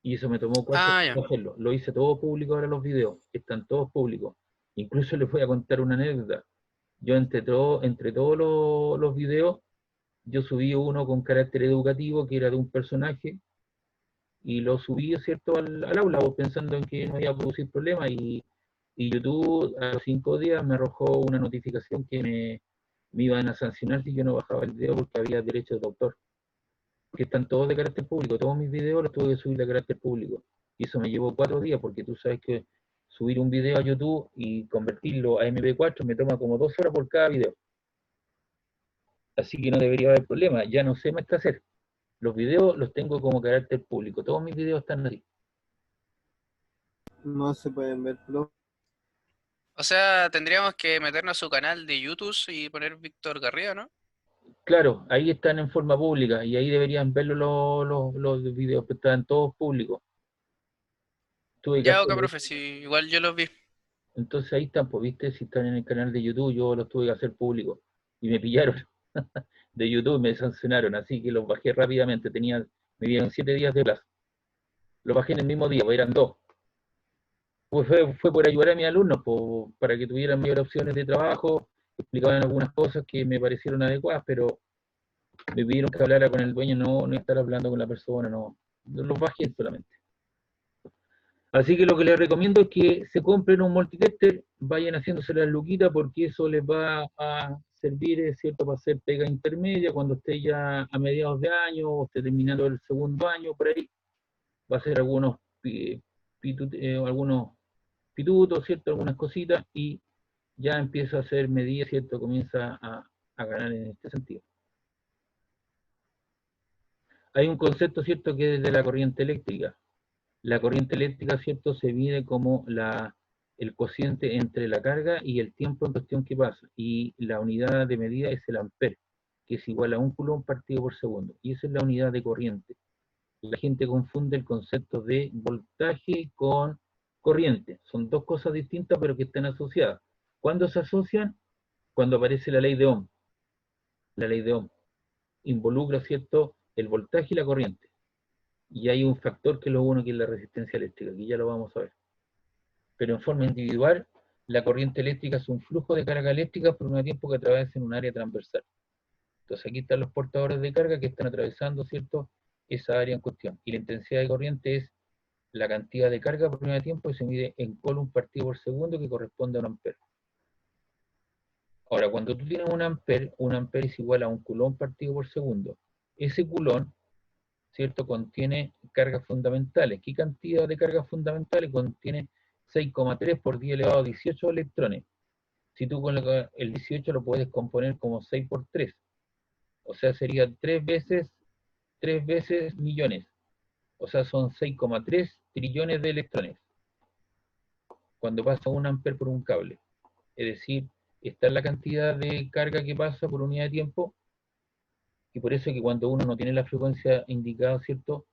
Y eso me tomó 4 Ah, horas ya. hacerlo. Lo hice todo público ahora los videos. Están todos públicos. Incluso les voy a contar una anécdota. Yo entre todos los videos, yo subí uno con carácter educativo que era de un personaje y lo subí, ¿cierto?, al aula, pensando en que no iba a producir problemas y YouTube a los 5 días me arrojó una notificación que me iban a sancionar si yo no bajaba el video porque había derechos de autor. Que están todos de carácter público, todos mis videos los tuve que subir de carácter público. Y eso me llevó 4 días, porque tú sabes que subir un video a YouTube y convertirlo a MP4 me toma como 2 horas por cada video. Así que no debería haber problema, ya no sé más qué hacer. Los videos los tengo como carácter público, todos mis videos están así. No se pueden ver, profe. O sea, tendríamos que meternos a su canal de YouTube y poner Víctor Garrido, ¿no? Claro, ahí están en forma pública y ahí deberían verlo los videos, pero están todos públicos. Tuve que Ya, ok, hacerlo. profe, sí, igual yo los vi. Entonces ahí están, pues viste, si están en el canal de YouTube, yo los tuve que hacer públicos y me pillaron de YouTube, me sancionaron, así que los bajé rápidamente, me dieron 7 días de plazo. Los bajé en el mismo día, pues eran 2. Pues fue por ayudar a mis alumnos, pues, para que tuvieran mayores opciones de trabajo, explicaban algunas cosas que me parecieron adecuadas, pero me pidieron que hablara con el dueño, no estar hablando con la persona, no, los bajé solamente. Así que lo que les recomiendo es que se compren un multitester, vayan haciéndose las luquitas porque eso les va a servir, ¿cierto?, para hacer pega intermedia cuando esté ya a mediados de año o esté terminando el segundo año, por ahí. Va a ser algunos algunos pitutos, ¿cierto? Algunas cositas, y ya empieza a hacer medidas, ¿cierto? Comienza a ganar en este sentido. Hay un concepto, ¿cierto?, que es de la corriente eléctrica. La corriente eléctrica, ¿cierto?, se mide como el cociente entre la carga y el tiempo en cuestión que pasa. Y la unidad de medida es el amper, que es igual a 1 coulomb partido por segundo. Y esa es la unidad de corriente. La gente confunde el concepto de voltaje con corriente. Son dos cosas distintas, pero que están asociadas. ¿Cuándo se asocian? Cuando aparece la ley de Ohm. La ley de Ohm involucra, ¿cierto?, el voltaje y la corriente. Y hay un factor que es lo uno, que es la resistencia eléctrica, que ya lo vamos a ver. Pero en forma individual, la corriente eléctrica es un flujo de carga eléctrica por un tiempo que atraviesa en un área transversal. Entonces aquí están los portadores de carga que están atravesando, ¿cierto?, esa área en cuestión. Y la intensidad de corriente es la cantidad de carga por unidad de tiempo, y se mide en coulomb partido por segundo, que corresponde a un ampere. Ahora, cuando tú tienes un ampere es igual a 1 coulomb partido por segundo. Ese coulomb, ¿cierto?, contiene cargas fundamentales. ¿Qué cantidad de cargas fundamentales? Contiene 6,3 por 10 elevado a 18 electrones. Si tú con el 18 lo puedes componer como 6 por 3. O sea, sería 3 veces millones. O sea, son 6,3 trillones de electrones cuando pasa 1 ampere por un cable. Es decir, esta es la cantidad de carga que pasa por unidad de tiempo, y por eso es que cuando uno no tiene la frecuencia indicada, ¿cierto?,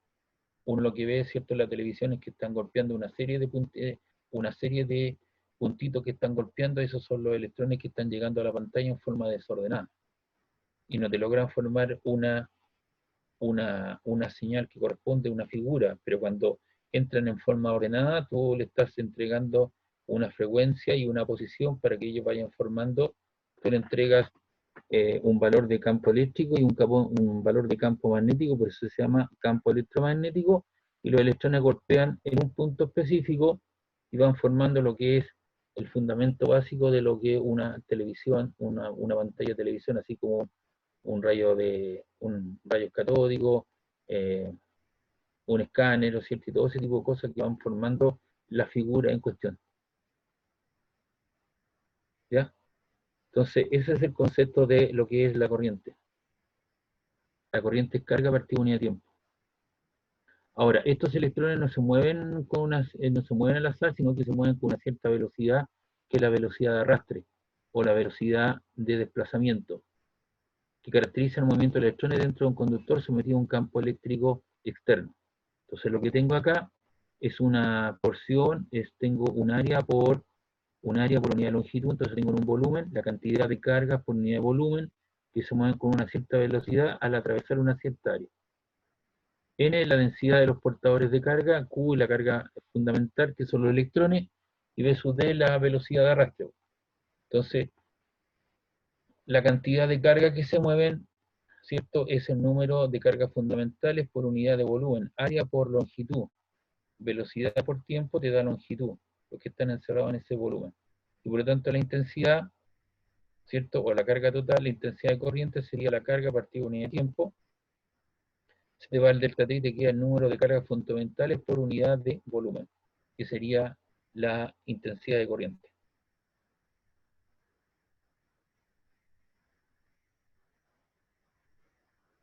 uno lo que ve, ¿cierto?, en la televisión es que están golpeando una serie de puntitos que están golpeando. Esos son los electrones que están llegando a la pantalla en forma desordenada. Y no te logran formar una señal que corresponde a una figura, pero cuando entran en forma ordenada, tú le estás entregando una frecuencia y una posición para que ellos vayan formando. Tú le entregas un valor de campo eléctrico y un valor de campo magnético, por eso se llama campo electromagnético, y los electrones golpean en un punto específico y van formando lo que es el fundamento básico de lo que es una televisión, una pantalla de televisión, así como un rayo catódico, un escáner, ¿cierto?, y todo ese tipo de cosas que van formando la figura en cuestión. ¿Ya? Entonces, ese es el concepto de lo que es la corriente. La corriente es carga partida unidad de tiempo. Ahora, estos electrones no se mueven no se mueven al azar, sino que se mueven con una cierta velocidad, que es la velocidad de arrastre, o la velocidad de desplazamiento, que caracteriza el movimiento de electrones dentro de un conductor sometido a un campo eléctrico externo. Entonces, lo que tengo acá es una porción, tengo un área por unidad de longitud. Entonces tengo un volumen, la cantidad de cargas por unidad de volumen, que se mueven con una cierta velocidad al atravesar una cierta área. N es la densidad de los portadores de carga, Q es la carga fundamental, que son los electrones, y B sub D la velocidad de arrastre. Entonces, la cantidad de carga que se mueven, ¿cierto?, es el número de cargas fundamentales por unidad de volumen, área por longitud. Velocidad por tiempo te da longitud, los que están encerrados en ese volumen. Y por lo tanto la intensidad, ¿cierto?, o la carga total, la intensidad de corriente sería la carga partida por unidad de tiempo. Se te va el delta T y te queda el número de cargas fundamentales por unidad de volumen, que sería la intensidad de corriente.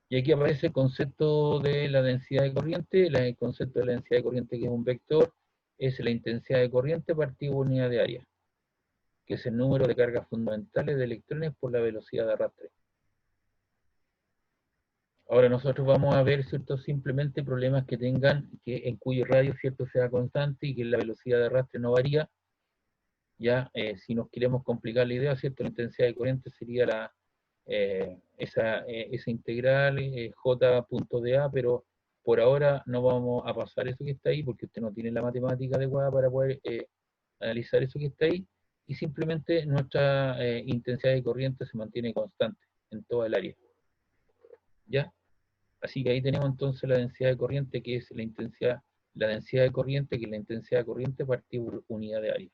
Y aquí aparece el concepto de la densidad de corriente. El concepto de la densidad de corriente, que es un vector, es la intensidad de corriente partida por unidad de área, que es el número de cargas fundamentales de electrones por la velocidad de arrastre. Ahora nosotros vamos a ver, ¿cierto?, simplemente problemas que tengan, en cuyo radio, ¿cierto?, sea constante y que la velocidad de arrastre no varía. Ya, si nos queremos complicar la idea, ¿cierto?, la intensidad de corriente sería esa integral j.da, pero por ahora no vamos a pasar eso que está ahí, porque usted no tiene la matemática adecuada para poder analizar eso que está ahí, y simplemente nuestra intensidad de corriente se mantiene constante en toda el área. ¿Ya? Así que ahí tenemos entonces la densidad de corriente, que es la densidad de corriente, que es la intensidad de corriente partida por unidad de área.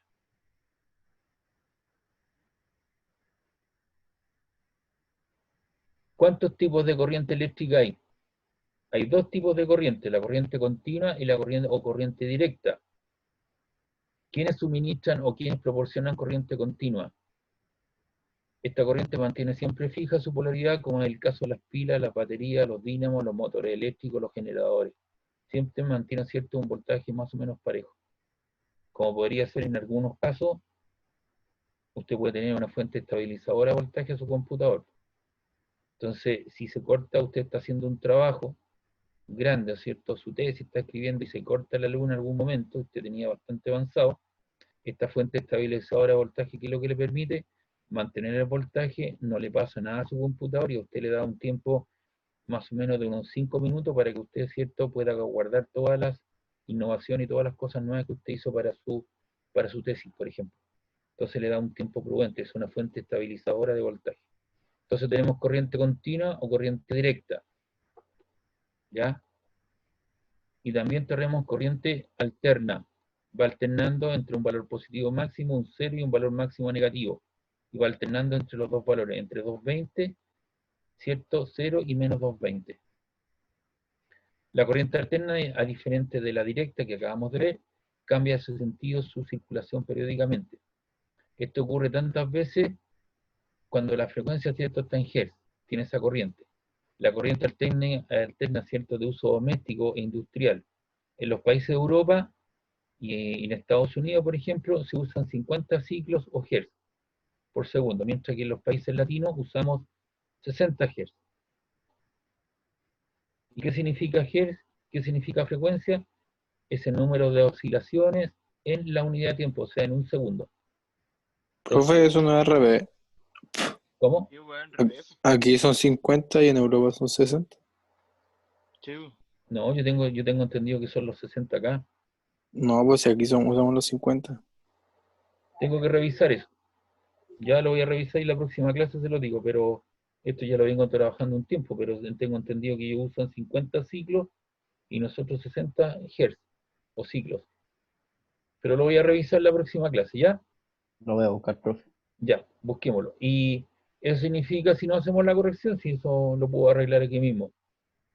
¿Cuántos tipos de corriente eléctrica hay? Hay dos tipos de corriente, la corriente continua y la corriente o corriente directa. ¿Quiénes suministran o quiénes proporcionan corriente continua? Esta corriente mantiene siempre fija su polaridad, como en el caso de las pilas, las baterías, los dínamos, los motores eléctricos, los generadores. Siempre mantiene cierto un voltaje más o menos parejo. Como podría ser en algunos casos, usted puede tener una fuente estabilizadora de voltaje a su computador. Entonces, si se corta, usted está haciendo un trabajo grande, ¿cierto? Su tesis está escribiendo y se corta la luz en algún momento, usted tenía bastante avanzado, esta fuente estabilizadora de voltaje, que es lo que le permite mantener el voltaje, no le pasa nada a su computador y a usted le da un tiempo más o menos de unos 5 minutos para que usted, ¿cierto?, pueda guardar todas las innovaciones y todas las cosas nuevas que usted hizo para su tesis, por ejemplo. Entonces le da un tiempo prudente, es una fuente estabilizadora de voltaje. Entonces tenemos corriente continua o corriente directa, ¿ya? Y también tenemos corriente alterna, va alternando entre un valor positivo máximo, un 0 y un valor máximo negativo, y va alternando entre los dos valores, entre 220, ¿cierto? 0 y menos 220. La corriente alterna, a diferencia de la directa que acabamos de ver, cambia su sentido, su circulación periódicamente. Esto ocurre tantas veces cuando la frecuencia, ¿cierto?, está en Hz, tiene esa corriente. La corriente alterna, ¿cierto?, de uso doméstico e industrial. En los países de Europa y en Estados Unidos, por ejemplo, se usan 50 ciclos o Hz por segundo, mientras que en los países latinos usamos 60 Hz. ¿Y qué significa Hz? ¿Qué significa frecuencia? Es el número de oscilaciones en la unidad de tiempo, o sea, en un segundo. Profe, eso no es al revés. ¿Cómo? Sí, weón, revés. Aquí son 50 y en Europa son 60. Sí, No, yo tengo entendido que son los 60 acá. No, pues si aquí usamos los 50. Tengo que revisar eso. Ya lo voy a revisar y la próxima clase se lo digo, pero esto ya lo vengo trabajando un tiempo, pero tengo entendido que ellos usan 50 ciclos y nosotros 60 Hz o ciclos. Pero lo voy a revisar la próxima clase, ¿ya? Lo voy a buscar, profe. Ya, busquémoslo. Y eso significa, si no hacemos la corrección, si eso lo puedo arreglar aquí mismo.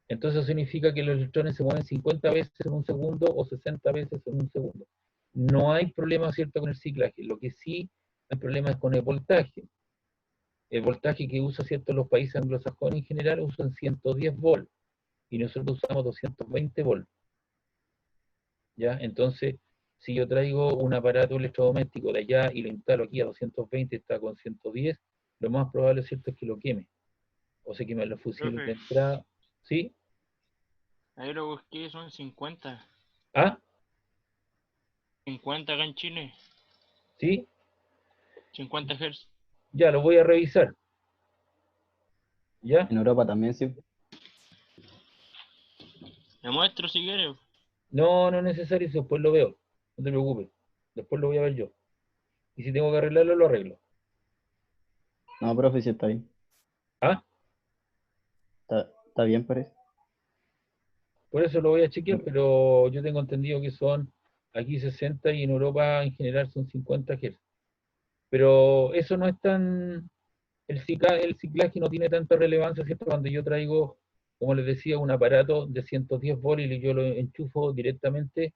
Entonces eso significa que los electrones se mueven 50 veces en un segundo o 60 veces en un segundo. No hay problema, ¿cierto?, con el ciclaje. Lo que sí hay problema es con el voltaje. El voltaje que usa, ¿cierto?, los países anglosajones en general usan 110 volts y nosotros usamos 220 volts. ¿Ya? Entonces, si yo traigo un aparato electrodoméstico de allá y lo instalo aquí a 220, está con 110, lo más probable, ¿cierto?, es que lo queme. O se queme los fusibles Profe. de entrada. ¿Sí? ahí lo busqué, son 50. ¿Ah? 50 acá en Chile, ¿Sí? 50 Hz. Ya, lo voy a revisar. ¿Ya? En Europa también, sí. Le muestro si quieres. No, no es necesario, eso después lo veo. No te preocupes. Después lo voy a ver yo. Y si tengo que arreglarlo, lo arreglo. No, profe, sí está bien. ¿Ah? Está bien, parece. Por eso lo voy a chequear, pero yo tengo entendido que son aquí 60 y en Europa en general son 50 Hz. Pero eso no es tan... el ciclaje no tiene tanta relevancia, ¿cierto? Cuando yo traigo, como les decía, un aparato de 110 volts y yo lo enchufo directamente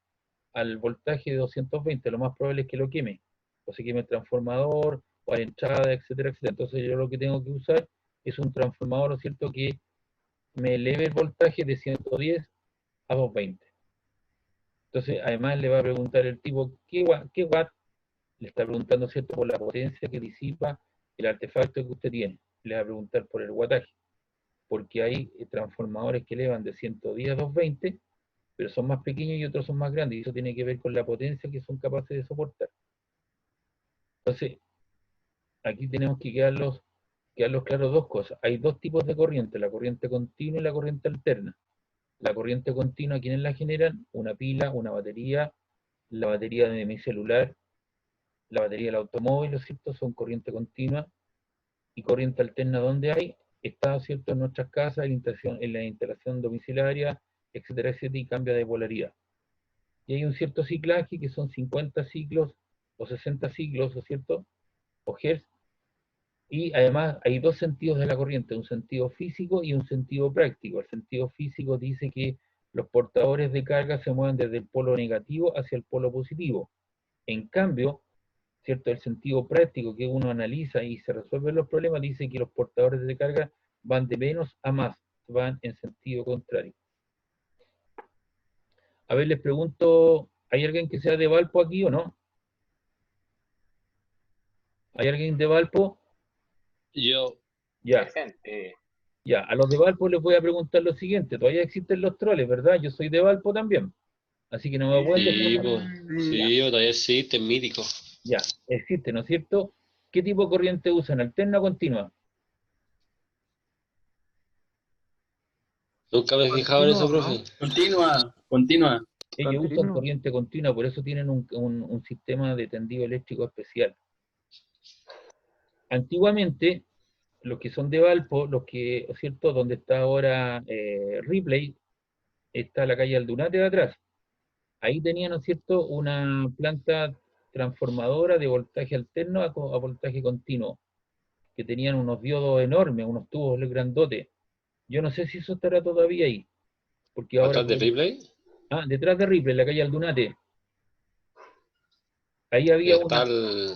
al voltaje de 220, lo más probable es que lo queme. O se queme el transformador, o a la entrada, etcétera, etcétera. Entonces yo lo que tengo que usar es un transformador, ¿no es cierto?, que me eleve el voltaje de 110 a 220. Entonces, además le va a preguntar el tipo, ¿qué watt? Le está preguntando, ¿cierto?, por la potencia que disipa el artefacto que usted tiene. Le va a preguntar por el wattaje, porque hay transformadores que elevan de 110 a 220, pero son más pequeños y otros son más grandes, y eso tiene que ver con la potencia que son capaces de soportar. Entonces, aquí tenemos que quedarlos claros dos cosas. Hay dos tipos de corriente, la corriente continua y la corriente alterna. La corriente continua, ¿quiénes la generan? Una pila, una batería, la batería de mi celular, la batería del automóvil, ¿no es cierto? Son corriente continua. Y corriente alterna, ¿dónde hay? Está, ¿cierto?, en nuestras casas, en la instalación domiciliaria, etcétera, etcétera, y cambia de polaridad. Y hay un cierto ciclaje que son 50 ciclos o 60 ciclos, ¿no es cierto?, o Hz, Y además hay dos sentidos de la corriente, un sentido físico y un sentido práctico. El sentido físico dice que los portadores de carga se mueven desde el polo negativo hacia el polo positivo. En cambio, ¿cierto? El sentido práctico que uno analiza y se resuelven los problemas dice que los portadores de carga van de menos a más, van en sentido contrario. A ver, les pregunto, ¿hay alguien que sea de Valpo aquí o no? ¿Hay alguien de Valpo? Yo, Ya, presente. ya. A los de Valpo les voy a preguntar lo siguiente. Todavía existen los troles, ¿verdad? Yo soy de Valpo también. Así que no me pueden Sí, decir. pues, sí, todavía existe, mítico. Ya, existe, ¿no es cierto? ¿Qué tipo de corriente usan? ¿Alterna o continua? Nunca me he fijado en eso, profe. Continua, continua. Ellos usan Continua. corriente continua, por eso tienen un sistema de tendido eléctrico especial. Antiguamente, los que son de Valpo, los que, ¿cierto? Donde está ahora Ripley, está la calle Aldunate de atrás. Ahí tenían, ¿no es cierto?, una planta transformadora de voltaje alterno a voltaje continuo, que tenían unos diodos enormes, unos tubos grandotes. Yo no sé si eso estará todavía ahí, porque ahora... ¿Atrás de Ripley? Ah, detrás de Ripley, la calle Aldunate. Ahí había Está una... el...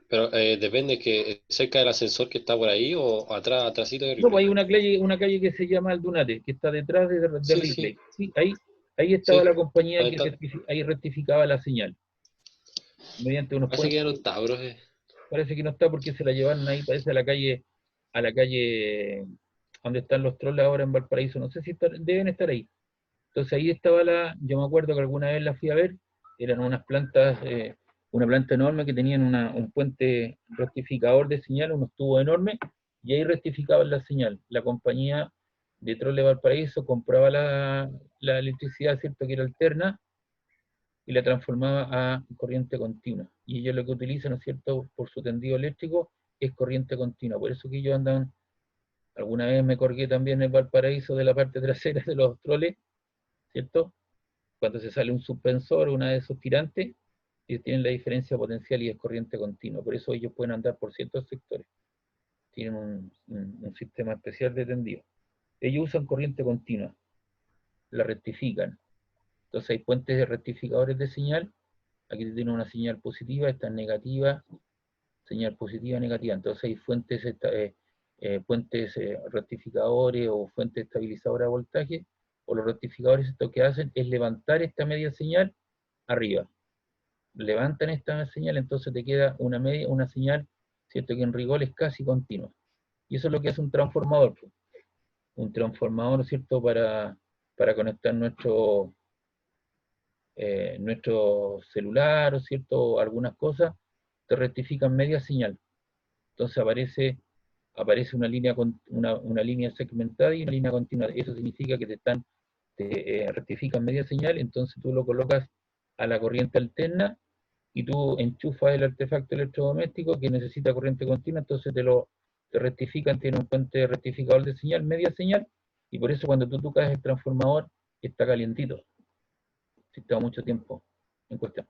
Pero depende que cerca del ascensor que está por ahí o atrás, atrásito de No, pues Ripley. hay una calle que se llama Aldunate, que está detrás de Sí, Ripley. sí, Sí, ahí estaba sí. la compañía Ahí que está. ahí rectificaba la señal. Mediante unos Parece que ya no puentes, está, profe. parece que no está porque se la llevaron ahí, parece a la calle donde están los troles ahora en Valparaíso. No sé si deben estar ahí. Entonces ahí estaba yo me acuerdo que alguna vez la fui a ver, eran unas plantas, una planta enorme que tenían un puente rectificador de señal, unos tubos enormes, y ahí rectificaban la señal. La compañía de Trole Valparaíso compraba la electricidad, ¿cierto?, que era alterna, y la transformaba a corriente continua. Y ellos lo que utilizan, ¿no es cierto?, por su tendido eléctrico, es corriente continua. Por eso que ellos andan, alguna vez me colgué también en Valparaíso de la parte trasera de los troles, ¿cierto? Cuando se sale un suspensor, una de esos tirantes, ellos tienen la diferencia potencial y es corriente continua. Por eso ellos pueden andar por ciertos sectores. Tienen un sistema especial de tendido. Ellos usan corriente continua, la rectifican. Entonces hay puentes de rectificadores de señal. Aquí tienen una señal positiva, esta es negativa, señal positiva, negativa. Entonces hay puentes rectificadores o fuentes estabilizadoras de voltaje, o los rectificadores esto que hacen es levantar esta media señal arriba. Levantan esta señal, entonces te queda una señal, ¿cierto?, que en rigor es casi continua. Y eso es lo que hace un transformador. Un transformador, ¿cierto?, para conectar nuestro celular, ¿cierto?, o algunas cosas, te rectifican media señal. Entonces aparece una línea segmentada y una línea continua. Eso significa que te rectifican media señal, entonces tú lo colocas a la corriente alterna y tú enchufas el artefacto electrodoméstico que necesita corriente continua, entonces te rectifican, tiene un puente rectificador de señal, media señal, y por eso cuando tú tocas el transformador está calientito, si está mucho tiempo en cuestión.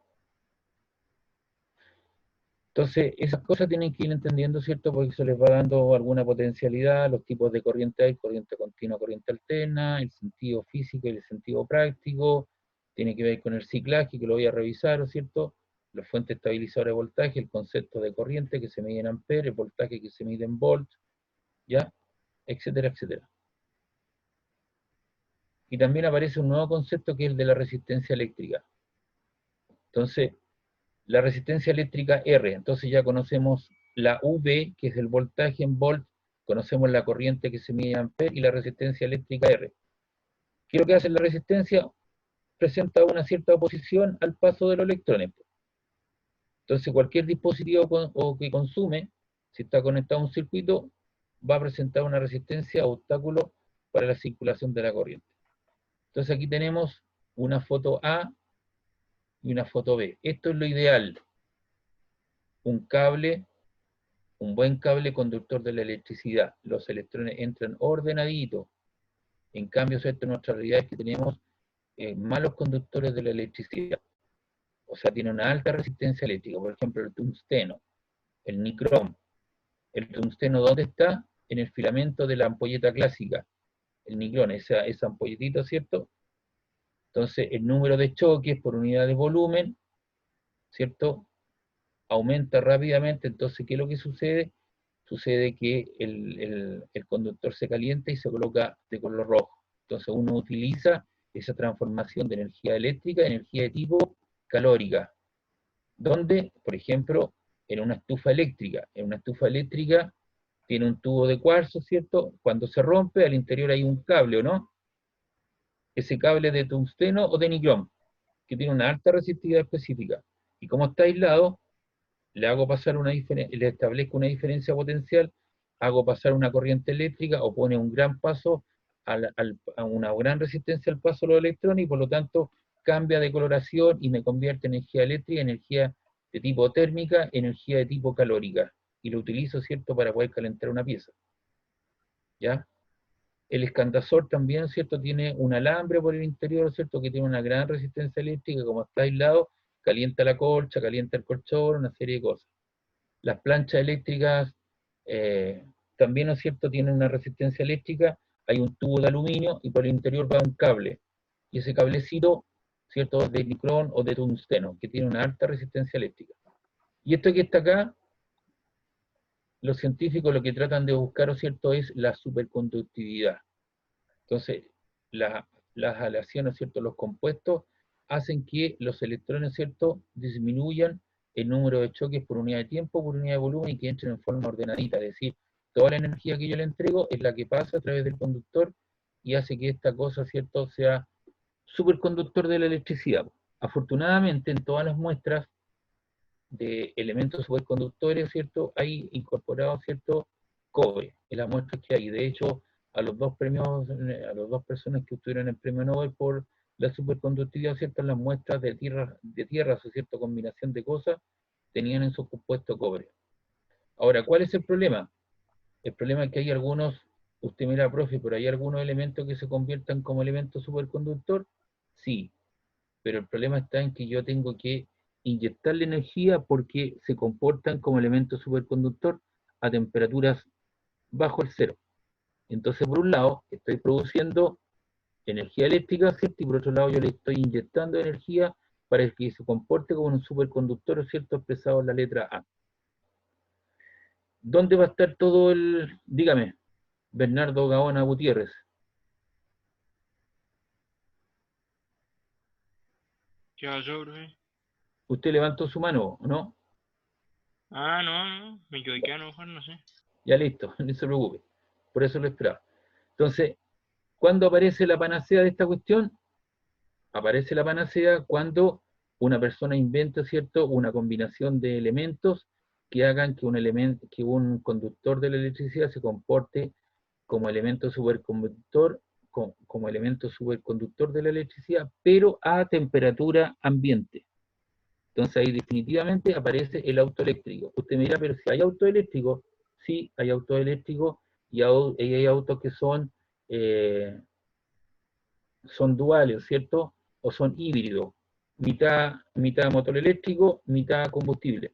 Entonces, esas cosas tienen que ir entendiendo, ¿cierto? Porque se les va dando alguna potencialidad, los tipos de corriente hay, corriente continua, corriente alterna, el sentido físico y el sentido práctico, tiene que ver con el ciclaje, que lo voy a revisar, ¿cierto? Las fuentes estabilizadoras de voltaje, el concepto de corriente que se mide en amperes, el voltaje que se mide en volts, ¿ya? Etcétera, etcétera. Y también aparece un nuevo concepto que es el de la resistencia eléctrica. Entonces, la resistencia eléctrica R, entonces ya conocemos la V, que es el voltaje en volt, conocemos la corriente que se mide en amperes y la resistencia eléctrica R. ¿Qué es lo que hace la resistencia? Presenta una cierta oposición al paso de los electrones. Entonces cualquier dispositivo que consume, si está conectado a un circuito, va a presentar una resistencia o obstáculo para la circulación de la corriente. Entonces aquí tenemos una foto A y una foto B. Esto es lo ideal. Un buen cable conductor de la electricidad. Los electrones entran ordenaditos. En cambio, nuestra realidad es que tenemos malos conductores de la electricidad. O sea, tiene una alta resistencia eléctrica. Por ejemplo, el tungsteno. el nicrón. El tungsteno, ¿dónde está? En el filamento de la ampolleta clásica. El nicrón, esa ampolletita, ¿cierto? Entonces, el número de choques por unidad de volumen, ¿cierto? Aumenta rápidamente. Entonces, ¿qué es lo que sucede? Sucede que el conductor se calienta y se coloca de color rojo. Entonces, uno utiliza esa transformación de energía eléctrica en energía de tipo calórica, donde, por ejemplo, en una estufa eléctrica. En una estufa eléctrica tiene un tubo de cuarzo, ¿cierto? Cuando se rompe, al interior hay un cable, ¿o no? Ese cable de tungsteno o de nicrón, que tiene una alta resistividad específica. Y como está aislado, le hago pasar le establezco una diferencia potencial, hago pasar una corriente eléctrica, opone un gran paso a una gran resistencia al paso de los electrones, y por lo tanto cambia de coloración y me convierte energía eléctrica en energía de tipo térmica, energía de tipo calórica. Y lo utilizo, ¿cierto?, para poder calentar una pieza. ¿Ya? El escandazor también, ¿cierto?, tiene un alambre por el interior, ¿cierto?, que tiene una gran resistencia eléctrica, como está aislado, calienta la colcha, calienta el colchón, una serie de cosas. Las planchas eléctricas también, ¿no es cierto?, tienen una resistencia eléctrica, hay un tubo de aluminio y por el interior va un cable. Y ese cablecito, ¿cierto?, de nicrón o de tungsteno, que tiene una alta resistencia eléctrica. Y esto que está acá, los científicos lo que tratan de buscar, ¿cierto?, es la superconductividad. Entonces, las aleaciones, ¿cierto?, los compuestos, hacen que los electrones, ¿cierto?, disminuyan el número de choques por unidad de tiempo, por unidad de volumen, y que entren en forma ordenadita. Es decir, toda la energía que yo le entrego es la que pasa a través del conductor y hace que esta cosa, ¿cierto?, sea superconductor de la electricidad. Afortunadamente, en todas las muestras de elementos superconductores, ¿cierto?, hay incorporado, ¿cierto?, cobre en las muestras que hay. De hecho, a los dos personas que obtuvieron el premio Nobel por la superconductividad, ¿cierto?, en las muestras de tierras, o cierta combinación de cosas, tenían en su compuesto cobre. Ahora, ¿cuál es el problema? El problema es que hay algunos, usted mira, profe, pero hay algunos elementos que se conviertan como elementos superconductor, sí, pero el problema está en que yo tengo que inyectarle energía porque se comportan como elemento superconductor a temperaturas bajo el cero. Entonces, por un lado, estoy produciendo energía eléctrica, ¿cierto? Y por otro lado, yo le estoy inyectando energía para que se comporte como un superconductor, ¿cierto?, expresado en la letra A. ¿Dónde va a estar todo dígame, Bernardo Gaona Gutiérrez? ¿Qué pasó, profe? ¿Usted levantó su mano, o no? Ah, no, me equivoqué, a lo mejor, no sé. Ya listo, no se preocupe. Por eso lo esperaba. Entonces, ¿cuándo aparece la panacea de esta cuestión? Aparece la panacea cuando una persona inventa, ¿cierto?, una combinación de elementos que hagan que un conductor de la electricidad se comporte como elemento superconductor, como elemento superconductor de la electricidad, pero a temperatura ambiente. Entonces ahí definitivamente aparece el auto eléctrico. Usted me dirá, pero si hay auto eléctrico, sí, hay auto eléctrico y hay autos que son duales, ¿cierto? O son híbridos, mitad motor eléctrico, mitad combustible.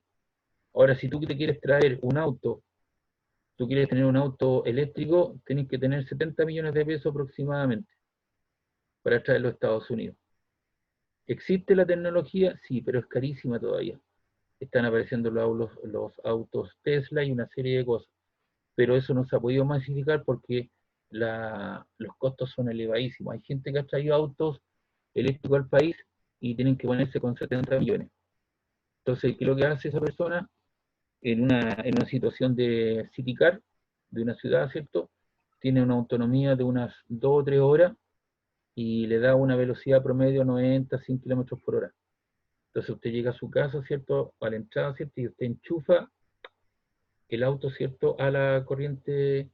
Ahora, si tú te quieres traer un auto, tú quieres tener un auto eléctrico, tienes que tener 70 millones de pesos aproximadamente para traerlo a Estados Unidos. ¿Existe la tecnología? Sí, pero es carísima todavía. Están apareciendo los autos Tesla y una serie de cosas. Pero eso no se ha podido masificar porque los costos son elevadísimos. Hay gente que ha traído autos eléctricos al país y tienen que ponerse con 70 millones. Entonces, ¿qué es lo que hace esa persona? En una situación de city car, de una ciudad, ¿cierto? Tiene una autonomía de unas 2 o 3 horas y le da una velocidad promedio 90, 100 kilómetros por hora. Entonces usted llega a su casa, ¿cierto?, a la entrada, ¿cierto?, y usted enchufa el auto, ¿cierto?, a la corriente,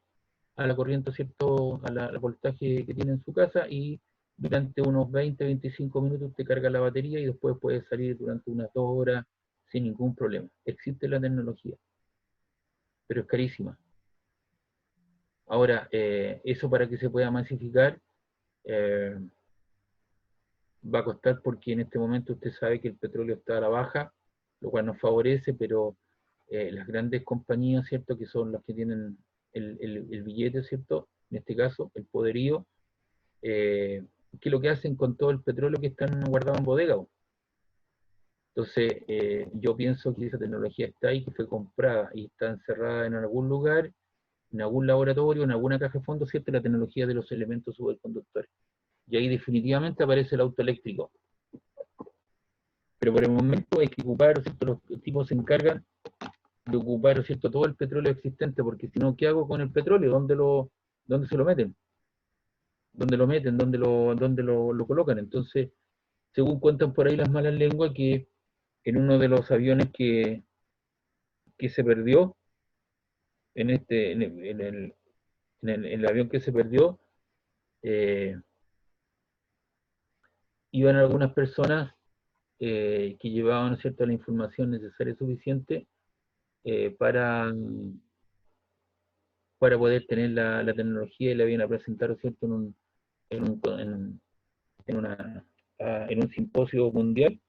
¿cierto?, al voltaje que tiene en su casa, y durante unos 20, 25 minutos usted carga la batería y después puede salir durante unas 2 horas sin ningún problema. Existe la tecnología, pero es carísima. Ahora, eso para que se pueda masificar, va a costar porque en este momento usted sabe que el petróleo está a la baja, lo cual nos favorece, pero las grandes compañías, ¿cierto? Que son las que tienen el billete, ¿cierto? En este caso, el poderío, ¿qué es lo que hacen con todo el petróleo que están guardado en bodega? Entonces, yo pienso que esa tecnología está ahí, que fue comprada y está encerrada en algún lugar, en algún laboratorio, en alguna caja de fondo, ¿cierto? La tecnología de los elementos superconductores. Y ahí definitivamente aparece el auto eléctrico. Pero por el momento hay que ocupar, ¿cierto? Los tipos se encargan de ocupar, ¿cierto? Todo el petróleo existente, porque si no, ¿qué hago con el petróleo? ¿Dónde se lo meten? ¿Dónde lo meten? ¿Dónde lo colocan? Entonces, según cuentan por ahí las malas lenguas, que en uno de los aviones que se perdió, en el avión que se perdió, iban algunas personas que llevaban, ¿cierto?, la información necesaria y suficiente para poder tener la tecnología, y la iban a presentar, ¿cierto?, en un simposio mundial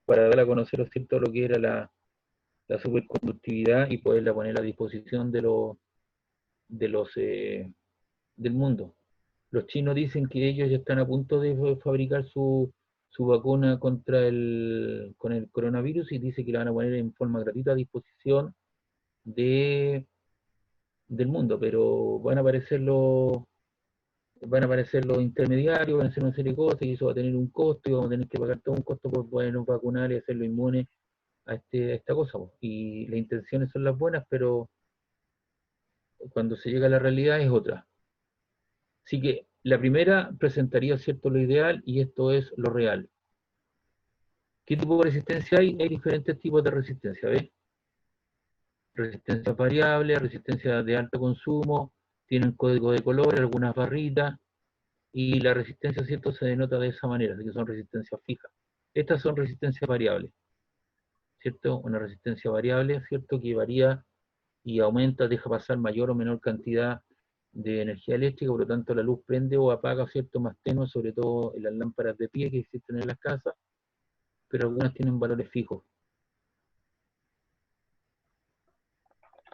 para dar a conocer, ¿cierto?, lo que era la superconductividad y poderla poner a disposición del mundo. Los chinos dicen que ellos ya están a punto de fabricar su vacuna con el coronavirus, y dice que la van a poner en forma gratuita a disposición del mundo, pero van a aparecer los intermediarios, van a hacer una serie de cosas, y eso va a tener un costo, y vamos a tener que pagar todo un costo por podernos vacunar y hacerlo inmune a esta cosa. Y las intenciones son las buenas, pero cuando se llega a la realidad es otra. Así que la primera presentaría, ¿cierto?, lo ideal, y esto es lo real. ¿Qué tipo de resistencia hay? Hay diferentes tipos de resistencia, ¿ves? Resistencia variable, resistencia de alto consumo, tienen código de color, algunas barritas, y la resistencia, ¿cierto?, se denota de esa manera, de que son resistencias fijas. Estas son resistencias variables, ¿cierto? Una resistencia variable, ¿cierto?, que varía y aumenta, deja pasar mayor o menor cantidad de energía eléctrica, por lo tanto la luz prende o apaga, ¿cierto?, más tenue, sobre todo en las lámparas de pie que existen en las casas, pero algunas tienen valores fijos.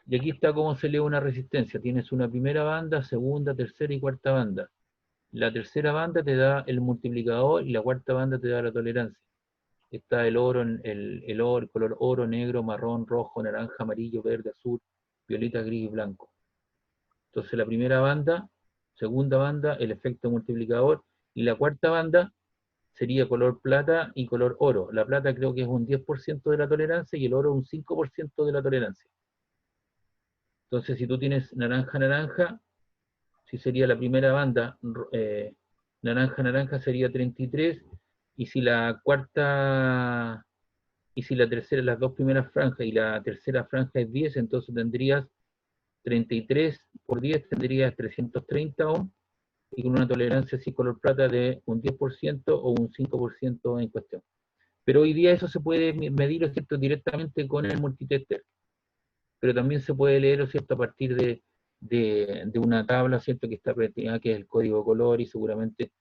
Y aquí está cómo se lee una resistencia. Tienes una primera banda, segunda, tercera y cuarta banda. La tercera banda te da el multiplicador y la cuarta banda te da la tolerancia. Está el oro, el color oro, negro, marrón, rojo, naranja, amarillo, verde, azul, violeta, gris y blanco. Entonces la primera banda, segunda banda, el efecto multiplicador, y la cuarta banda sería color plata y color oro. La plata creo que es un 10% de la tolerancia y el oro un 5% de la tolerancia. Entonces, si tú tienes naranja, naranja, si sería la primera banda, naranja, naranja sería 33, y si la cuarta, y si la tercera, las dos primeras franjas, y la tercera franja es 10, entonces tendrías 33 por 10, tendrías 330 ohm, y con una tolerancia así color plata de un 10% o un 5% en cuestión. Pero hoy día eso se puede medir, ¿cierto?, directamente con el multitester, pero también se puede leer, ¿cierto?, a partir de una tabla, ¿cierto?, que está practicada, que es el código de color, y seguramente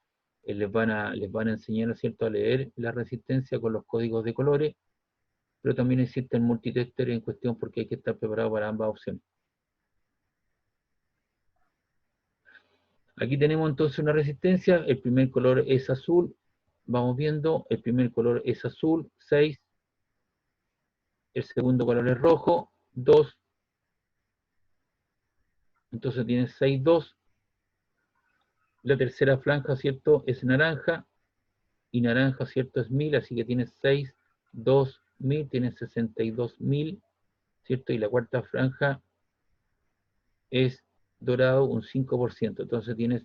les van a enseñar, ¿cierto?, a leer la resistencia con los códigos de colores, pero también existe el multitester en cuestión, porque hay que estar preparado para ambas opciones. Aquí tenemos entonces una resistencia, el primer color es azul, vamos viendo, el primer color es azul, 6, el segundo color es rojo, 2, entonces tienes 6, 2, la tercera franja, ¿cierto?, es naranja, y naranja, ¿cierto?, es 1000, así que tienes 6, 2, 1000, tienes 62.000, ¿cierto? Y la cuarta franja es dorado, un 5%, entonces tienes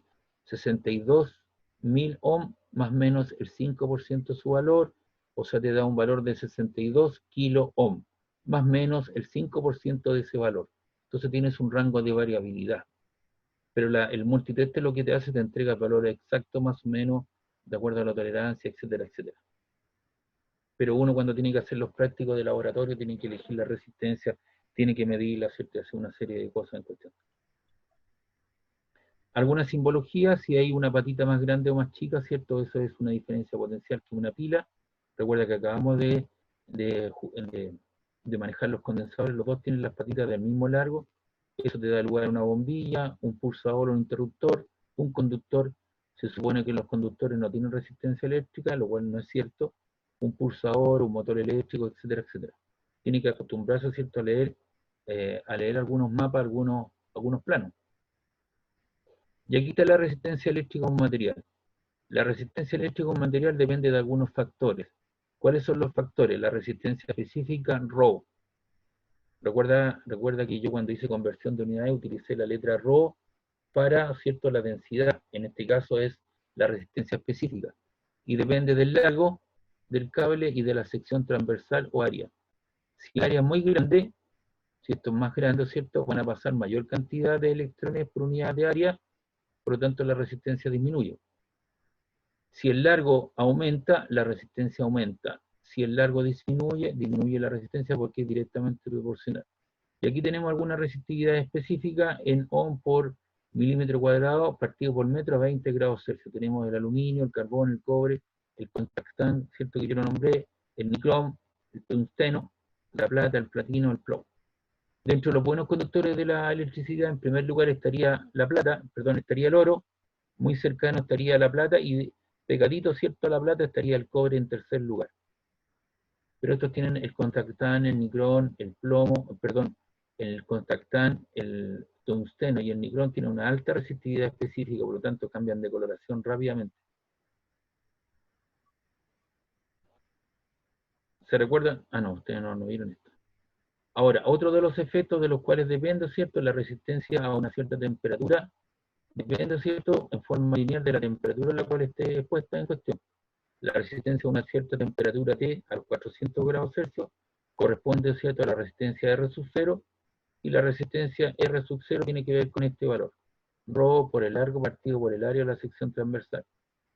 62.000 ohm más menos el 5% de su valor, o sea, te da un valor de 62 kilo ohm, más menos el 5% de ese valor. Entonces tienes un rango de variabilidad. Pero el multitester lo que te hace, te entrega el valor exacto más o menos, de acuerdo a la tolerancia, etcétera, etcétera. Pero uno, cuando tiene que hacer los prácticos de laboratorio, tiene que elegir la resistencia, tiene que medirla, ¿cierto?, hacer una serie de cosas en cuestión. Alguna simbología, si hay una patita más grande o más chica, ¿cierto?, eso es una diferencia potencial que una pila. Recuerda que acabamos de de manejar los condensadores, los dos tienen las patitas del mismo largo, eso te da lugar a una bombilla, un pulsador o un interruptor, un conductor. Se supone que los conductores no tienen resistencia eléctrica, lo cual no es cierto, un pulsador, un motor eléctrico, etcétera, etcétera. Tiene que acostumbrarse, ¿cierto?, a leer algunos mapas, algunos planos. Y aquí está la resistencia eléctrica a un material. La resistencia eléctrica a un material depende de algunos factores. ¿Cuáles son los factores? La resistencia específica, Rho. Recuerda que yo cuando hice conversión de unidades utilicé la letra Rho para, ¿cierto?, la densidad. En este caso es la resistencia específica. Y depende del largo del cable y de la sección transversal o área. Si el área es muy grande, si esto es más grande, ¿cierto?, van a pasar mayor cantidad de electrones por unidad de área, por lo tanto la resistencia disminuye. Si el largo aumenta, la resistencia aumenta. Si el largo disminuye, disminuye la resistencia porque es directamente proporcional. Y aquí tenemos alguna resistividad específica en ohm por milímetro cuadrado partido por metro a 20 grados Celsius. Tenemos el aluminio, el carbón, el cobre, el contactán, ¿cierto?, que yo lo nombré, el nicrom, el tungsteno, la plata, el platino, el plomo. Dentro de los buenos conductores de la electricidad, en primer lugar estaría estaría el oro, muy cercano estaría la plata, y pegadito, ¿cierto?, a la plata estaría el cobre en tercer lugar. Pero estos tienen el contactán, el nicrón, el plomo, el contactán, el tungsteno y el nicrón tienen una alta resistividad específica, por lo tanto cambian de coloración rápidamente. ¿Se recuerdan? Ah, no, ustedes no vieron esto. Ahora, otro de los efectos de los cuales depende, ¿cierto?, la resistencia a una cierta temperatura, depende, ¿cierto?, en forma lineal de la temperatura en la cual esté puesta en cuestión. La resistencia a una cierta temperatura T, a los 400 grados Celsius, corresponde, ¿cierto?, a la resistencia R sub 0, y la resistencia R sub 0 tiene que ver con este valor, Rho por el largo partido por el área de la sección transversal.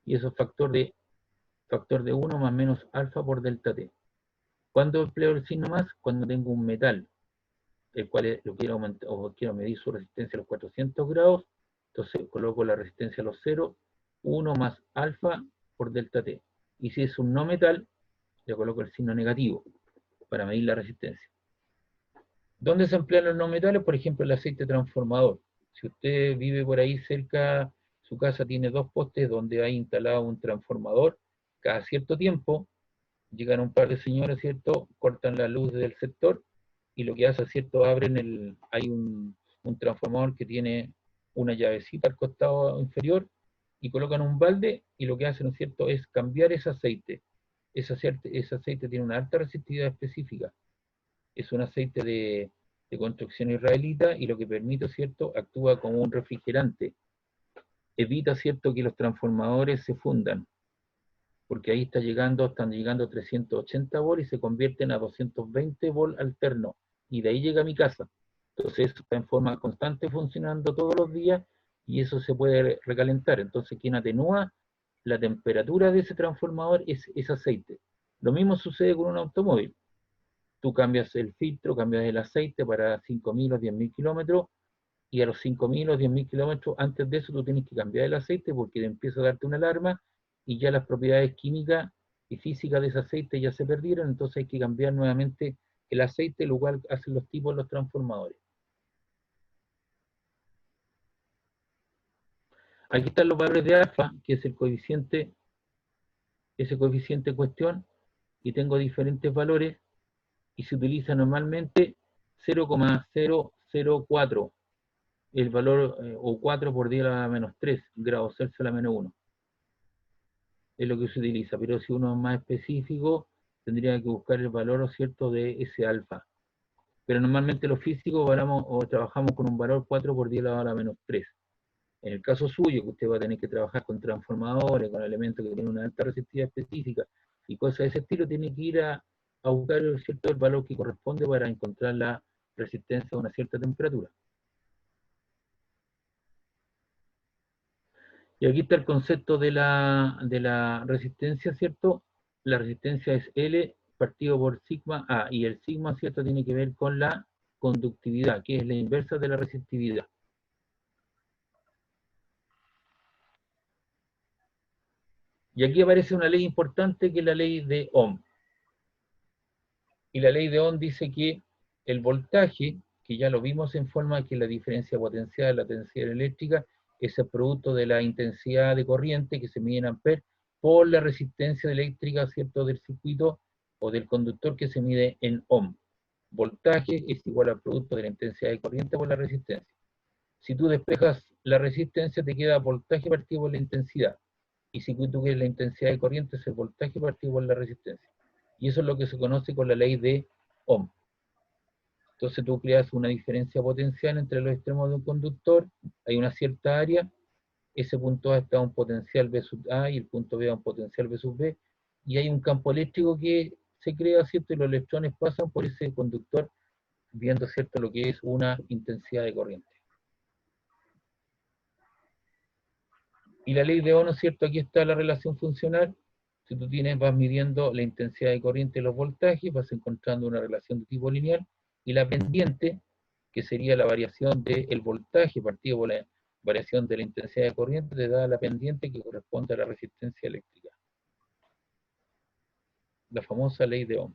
Y eso es factor de 1 más menos alfa por delta T. ¿Cuándo empleo el signo más? Cuando tengo un metal, el cual lo quiero aumentar, o quiero medir su resistencia a los 400 grados, entonces coloco la resistencia a los 0, 1 más alfa por delta T. Y si es un no metal, le coloco el signo negativo para medir la resistencia. ¿Dónde se emplean los no metales? Por ejemplo, el aceite transformador. Si usted vive por ahí cerca, su casa tiene 2 postes donde hay instalado un transformador, cada cierto tiempo llegan un par de señores, ¿cierto?, cortan la luz del sector, y lo que hace, ¿cierto?, hay un transformador que tiene una llavecita al costado inferior, y colocan un balde, y lo que hacen, ¿no es cierto?, es cambiar ese aceite. Ese aceite tiene una alta resistividad específica. Es un aceite de construcción israelita, y lo que permite, ¿cierto?, actúa como un refrigerante. Evita, ¿cierto?, que los transformadores se fundan, porque ahí están llegando a 380 volts y se convierten a 220 volts alternos, y de ahí llega a mi casa. Entonces está en forma constante funcionando todos los días, y eso se puede recalentar. Entonces quien atenúa la temperatura de ese transformador es ese aceite. Lo mismo sucede con un automóvil. Tú cambias el filtro, cambias el aceite para 5.000 o 10.000 kilómetros, y a los 5.000 o 10.000 kilómetros, antes de eso tú tienes que cambiar el aceite porque empieza a darte una alarma, y ya las propiedades químicas y físicas de ese aceite ya se perdieron, entonces hay que cambiar nuevamente el aceite, lo cual hacen los tipos de los transformadores. Aquí están los valores de alfa, que es el coeficiente, ese coeficiente en cuestión, y tengo diferentes valores, y se utiliza normalmente 0,004, el valor, o 4 por 10 a la menos 3 grados Celsius a la menos 1. Es lo que se utiliza, pero si uno es más específico, tendría que buscar el valor, ¿cierto?, de ese alfa. Pero normalmente los físicos trabajamos con un valor 4 por 10 a la menos 3. En el caso suyo, que usted va a tener que trabajar con transformadores, con elementos que tienen una alta resistividad específica y cosas de ese estilo, tiene que ir a buscar, ¿cierto?, el valor que corresponde para encontrar la resistencia a una cierta temperatura. Y aquí está el concepto de la resistencia, ¿cierto? La resistencia es L partido por sigma A, y el sigma, ¿cierto?, tiene que ver con la conductividad, que es la inversa de la resistividad. Y aquí aparece una ley importante, que es la ley de Ohm. Y la ley de Ohm dice que el voltaje, que ya lo vimos en forma que la diferencia potencial de la tensión eléctrica es el producto de la intensidad de corriente que se mide en amperes por la resistencia eléctrica, ¿cierto?, del circuito o del conductor que se mide en ohm. Voltaje es igual al producto de la intensidad de corriente por la resistencia. Si tú despejas la resistencia, te queda voltaje partido por la intensidad. Y si tú quieres la intensidad de corriente, es el voltaje partido por la resistencia. Y eso es lo que se conoce con la ley de Ohm. Entonces tú creas una diferencia potencial entre los extremos de un conductor, hay una cierta área, ese punto A está a un potencial V sub A y el punto B a un potencial V sub B, y hay un campo eléctrico que se crea, ¿cierto? Y los electrones pasan por ese conductor viendo, ¿cierto?, lo que es una intensidad de corriente. Y la ley de Ohm, ¿cierto? Aquí está la relación funcional. Si tú vas midiendo la intensidad de corriente y los voltajes, vas encontrando una relación de tipo lineal, y la pendiente, que sería la variación del voltaje partido por la variación de la intensidad de corriente, te da la pendiente que corresponde a la resistencia eléctrica. La famosa ley de Ohm.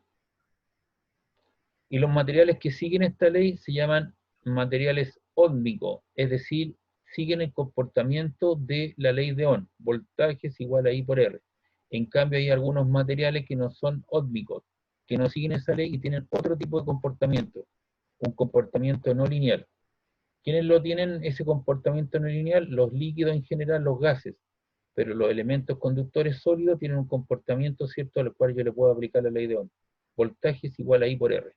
Y los materiales que siguen esta ley se llaman materiales óhmicos, es decir, siguen el comportamiento de la ley de Ohm. Voltaje es igual a I por R. En cambio, hay algunos materiales que no son óhmicos, que no siguen esa ley y tienen otro tipo de comportamiento, un comportamiento no lineal. ¿Quiénes lo tienen ese comportamiento no lineal? Los líquidos en general, los gases, pero los elementos conductores sólidos tienen un comportamiento cierto al cual yo le puedo aplicar la ley de Ohm. Voltaje es igual a I por R.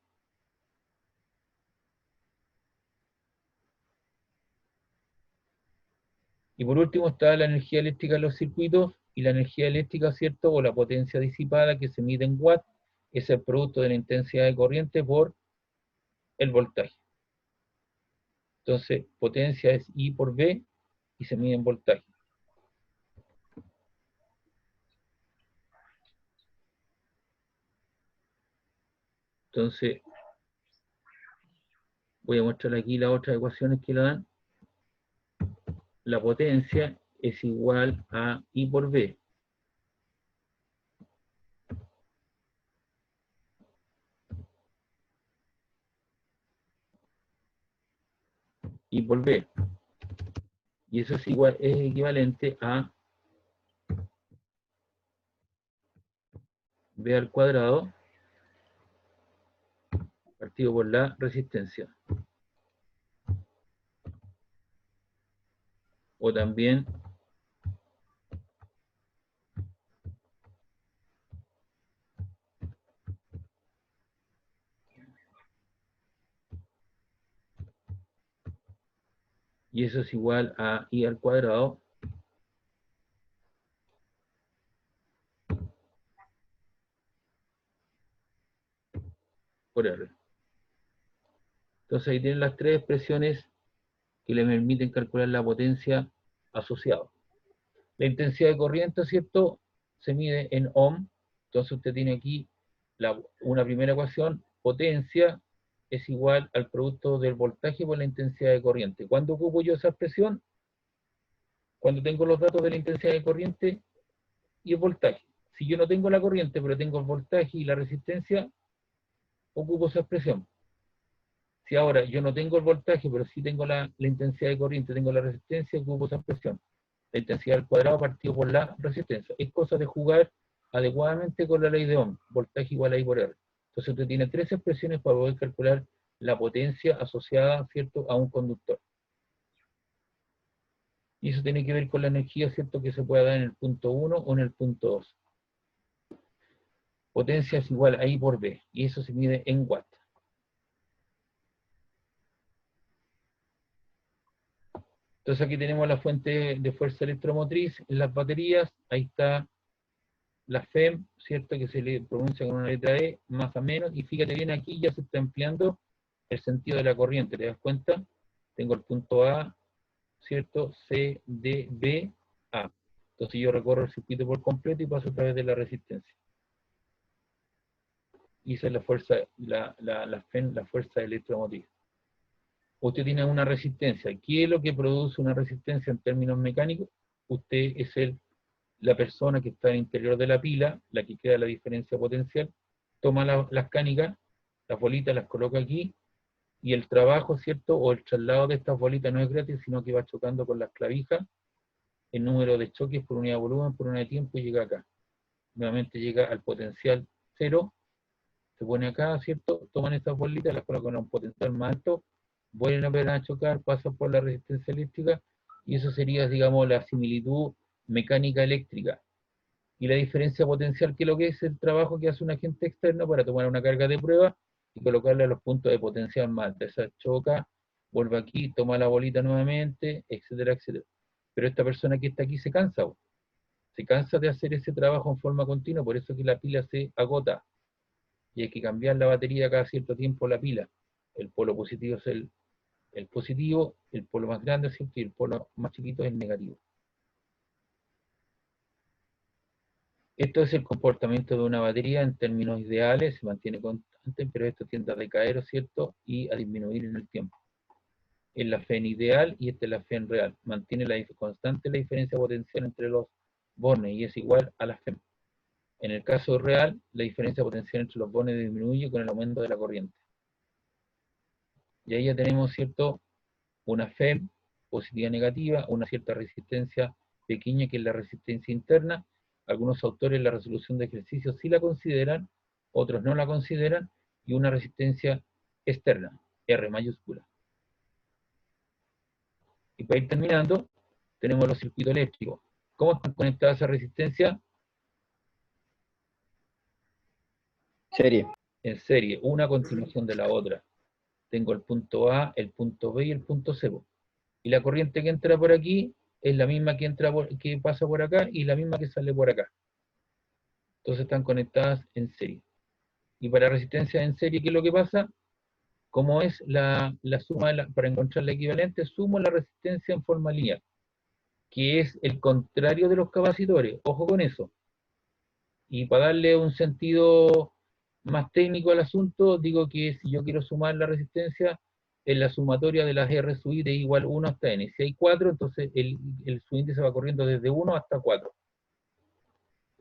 Y por último está la energía eléctrica de los circuitos, y la energía eléctrica, ¿cierto?, o la potencia disipada que se mide en watts, es el producto de la intensidad de corriente por el voltaje. Entonces, potencia es I por V y se mide en voltaje. Entonces, voy a mostrar aquí las otras ecuaciones que le dan. La potencia es igual a I por V. I por V. Y eso es equivalente a V al cuadrado partido por la resistencia. O también y eso es igual a I al cuadrado por R. Entonces ahí tienen las tres expresiones que le permiten calcular la potencia asociada. La intensidad de corriente, ¿cierto?, se mide en ohm. Entonces usted tiene aquí una primera ecuación: potencia es igual al producto del voltaje por la intensidad de corriente. ¿Cuándo ocupo yo esa expresión? Cuando tengo los datos de la intensidad de corriente y el voltaje. Si yo no tengo la corriente, pero tengo el voltaje y la resistencia, ocupo esa expresión. Si ahora yo no tengo el voltaje, pero sí tengo la intensidad de corriente, tengo la resistencia, ocupo esa expresión. La intensidad al cuadrado partido por la resistencia. Es cosa de jugar adecuadamente con la ley de Ohm. Voltaje igual a I por R. Entonces usted tiene tres expresiones para poder calcular la potencia asociada, ¿cierto?, a un conductor. Y eso tiene que ver con la energía, ¿cierto?, que se puede dar en el punto 1 o en el punto 2. Potencia es igual a I por V. Y eso se mide en watts. Entonces aquí tenemos la fuente de fuerza electromotriz en las baterías. Ahí está la FEM, ¿cierto?, que se le pronuncia con una letra E, más o menos. Y fíjate bien, aquí ya se está empleando el sentido de la corriente. ¿Te das cuenta? Tengo el punto A, ¿cierto? C, D, B, A. Entonces yo recorro el circuito por completo y paso a través de la resistencia. Y esa es la fuerza, la FEM, la fuerza electromotriz. Usted tiene una resistencia. ¿Qué es lo que produce una resistencia en términos mecánicos? Usted es la persona que está en el interior de la pila, la que crea la diferencia potencial, toma las canicas Las bolitas las coloco aquí, y el trabajo, ¿cierto? O el traslado de estas bolitas no es gratis, sino que va chocando con las clavijas. El número de choques por unidad de volumen, por unidad de tiempo, y llega acá. Nuevamente llega al potencial 0, se pone acá, ¿cierto? Toman estas bolitas, las colocan a un potencial más alto, vuelven a ver a chocar, pasan por la resistencia eléctrica, y eso sería, digamos, la similitud mecánica eléctrica. Y la diferencia potencial, que es lo que es el trabajo que hace un agente externo para tomar una carga de prueba y colocarla a los puntos de potencial más alta. Esa choca, vuelve aquí, toma la bolita nuevamente, etcétera, etcétera. Pero esta persona que está aquí se cansa, se cansa de hacer ese trabajo en forma continua, por eso que la pila se agota. Y hay que cambiar la batería cada cierto tiempo la pila. El polo positivo es el positivo, el polo más grande, ¿cierto? Y el polo más chiquito es el negativo. Esto es el comportamiento de una batería en términos ideales, se mantiene constante, pero esto tiende a decaer, ¿cierto? Y a disminuir en el tiempo. Es la FEN ideal y esta es la FEN real. Mantiene constante la diferencia potencial entre los bornes y es igual a la FEN. En el caso real, la diferencia potencial entre los bornes disminuye con el aumento de la corriente. Y ahí ya tenemos, ¿cierto? Una FEM positiva negativa, una cierta resistencia pequeña que es la resistencia interna. Algunos autores la resolución de ejercicios sí la consideran, otros no la consideran, y una resistencia externa, R mayúscula. Y para ir terminando, tenemos los circuitos eléctricos. ¿Cómo están conectadas esas resistencias? Serie. En serie, una a continuación de la otra. Tengo el punto A, el punto B y el punto C. Y la corriente que entra por aquí es la misma que pasa por acá y la misma que sale por acá. Entonces están conectadas en serie. Y para resistencia en serie, ¿qué es lo que pasa? Como es la suma, para encontrar la equivalente, sumo la resistencia en forma lineal, que es el contrario de los capacitores. Ojo con eso. Y para darle un sentido más técnico al asunto, digo que si yo quiero sumar la resistencia, es la sumatoria de las R sub I de igual 1 hasta N. Si hay 4, entonces el subíndice va corriendo desde 1 hasta 4.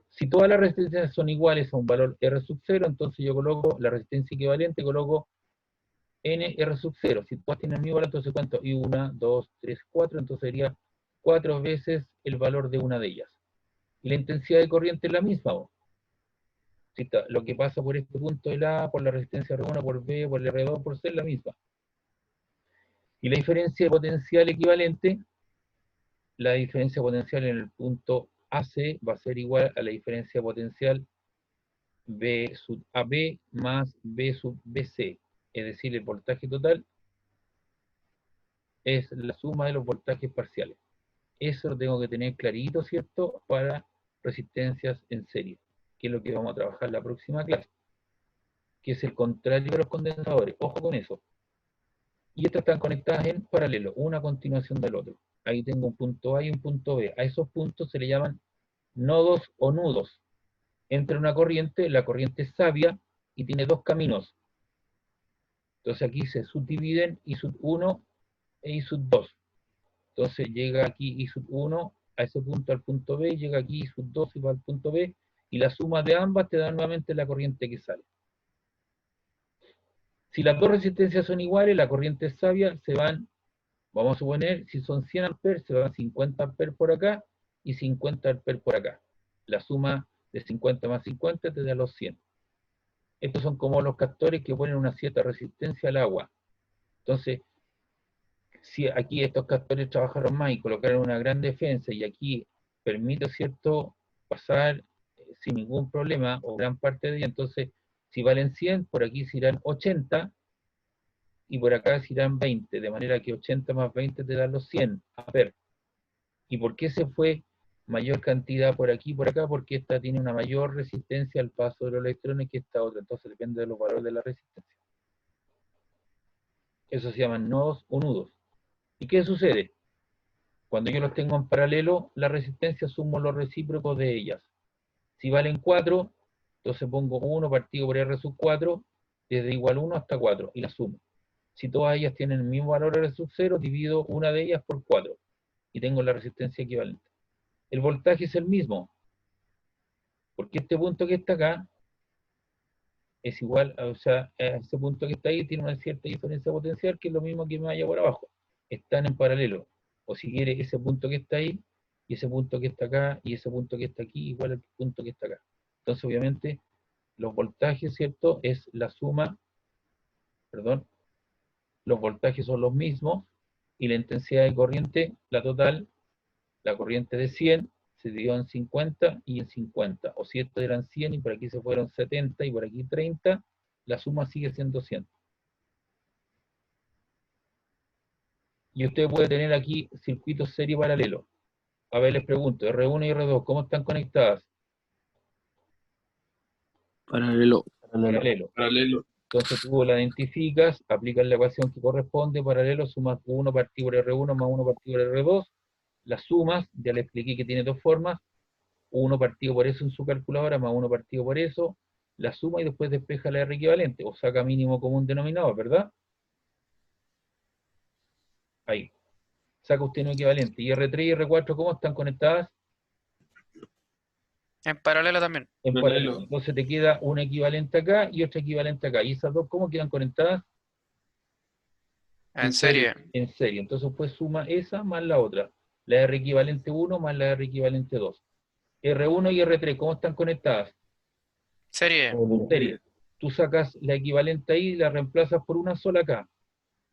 Si todas las resistencias son iguales a un valor R sub 0, entonces yo coloco la resistencia equivalente, coloco N R sub 0. Si todas tienen el mismo valor, entonces cuento y 1, 2, 3, 4, entonces sería 4 veces el valor de una de ellas. Y la intensidad de corriente es la misma. Lo que pasa por este punto del A, por la resistencia R1, por B, por el R2, por C, es la misma. Y la diferencia de potencial equivalente, la diferencia potencial en el punto AC va a ser igual a la diferencia potencial B sub AB más B sub BC. Es decir, el voltaje total es la suma de los voltajes parciales. Eso lo tengo que tener clarito, ¿cierto? Para resistencias en serie, que es lo que vamos a trabajar la próxima clase, que es el contrario de los condensadores. Ojo con eso. Y estas están conectadas en paralelo, una a continuación del otro. Ahí tengo un punto A y un punto B. A esos puntos se le llaman nodos o nudos. Entra una corriente, la corriente es sabia y tiene dos caminos. Entonces aquí se subdividen I sub 1 e I sub 2. Entonces llega aquí I sub 1 a ese punto al punto B, llega aquí I sub 2 y va al punto B, y la suma de ambas te da nuevamente la corriente que sale. Si las dos resistencias son iguales, la corriente sabia se van, vamos a suponer, si son 100 amperes, se van 50 amperes por acá y 50 amperes por acá. La suma de 50 más 50 te da los 100. Estos son como los captores que ponen una cierta resistencia al agua. Entonces, si aquí estos captores trabajaron más y colocaron una gran defensa y aquí permite, ¿cierto?, pasar sin ningún problema o gran parte de ella, entonces si valen 100, por aquí se irán 80 y por acá se irán 20, de manera que 80 más 20 te dan los 100 amperes. ¿Y por qué se fue mayor cantidad por aquí y por acá? Porque esta tiene una mayor resistencia al paso de los electrones que esta otra, entonces depende de los valores de la resistencia. Eso se llaman nodos o nudos. ¿Y qué sucede? Cuando yo los tengo en paralelo, la resistencia sumo los recíprocos de ellas. Si valen 4, entonces pongo 1 partido por R sub 4, desde igual 1 hasta 4, y la sumo. Si todas ellas tienen el mismo valor R sub 0, divido una de ellas por 4, y tengo la resistencia equivalente. El voltaje es el mismo, porque este punto que está acá, es igual, o sea, a ese punto que está ahí tiene una cierta diferencia potencial, que es lo mismo que me vaya por abajo. Están en paralelo. O si quiere, ese punto que está ahí, y ese punto que está acá, y ese punto que está aquí, igual al punto que está acá. Entonces, obviamente, los voltajes, ¿cierto? Es la suma, perdón, los voltajes son los mismos, y la intensidad de corriente, la total, la corriente de 100, se dividió en 50 y en 50. O si estos eran 100 y por aquí se fueron 70 y por aquí 30, la suma sigue siendo 100. Y usted puede tener aquí circuitos serie paralelos. A ver, les pregunto, R1 y R2, ¿cómo están conectadas? Paralelo. Paralelo. Paralelo. Entonces tú la identificas, aplicas la ecuación que corresponde, paralelo, sumas 1 partido por R1 más 1 partido por R2, las sumas, ya le expliqué que tiene dos formas, 1 partido por eso en su calculadora más 1 partido por eso, la suma y después despeja la R equivalente, o saca mínimo común denominador, ¿verdad? Ahí. Saca usted un equivalente. ¿Y R3 y R4 cómo están conectadas? En paralelo también. En Paralelo. paralelo. Entonces te queda una equivalente acá y otra equivalente acá. ¿Y esas dos cómo quedan conectadas? En serie. En serie. Entonces pues suma esa más la otra. La R equivalente 1 más la R equivalente 2. R1 y R3, ¿cómo están conectadas? Serie. En serie. Tú sacas la equivalente ahí y la reemplazas por una sola acá.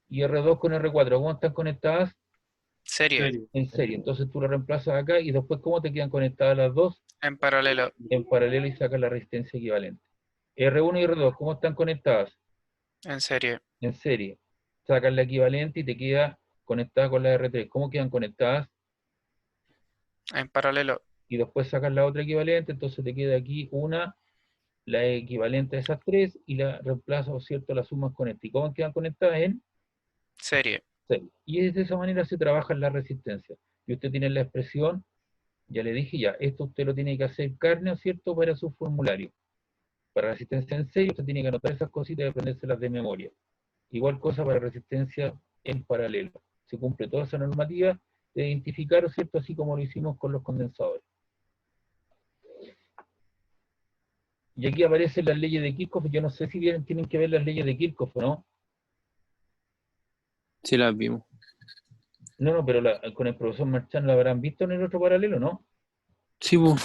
Y R2 con R4, ¿cómo están conectadas? Serie. En serie. Entonces tú la reemplazas acá y después ¿cómo te quedan conectadas las dos? En paralelo. En paralelo y sacas la resistencia equivalente. R1 y R2, ¿cómo están conectadas? En serie. En serie. Sacas la equivalente y te queda conectada con la R3. ¿Cómo quedan conectadas? En paralelo. Y después sacas la otra equivalente, entonces te queda aquí una, la equivalente a esas tres, y la reemplazas, o cierto, las sumas con esta. ¿Y cómo quedan conectadas? En Serie. serie. Y de esa manera se trabaja en la resistencia. Y usted tiene la expresión, ya le dije ya, esto usted lo tiene que hacer carne, ¿cierto?, para su formulario. Para resistencia en serie, usted tiene que anotar esas cositas y aprendérselas de memoria. Igual cosa para resistencia en paralelo. Se cumple toda esa normativa de identificar, ¿cierto?, así como lo hicimos con los condensadores. Y aquí aparecen las leyes de Kirchhoff. Yo no sé si tienen que ver las leyes de Kirchhoff o no. Sí, las vimos. No, pero con el profesor Marchán la habrán visto en el otro paralelo, ¿no? Sí, pues.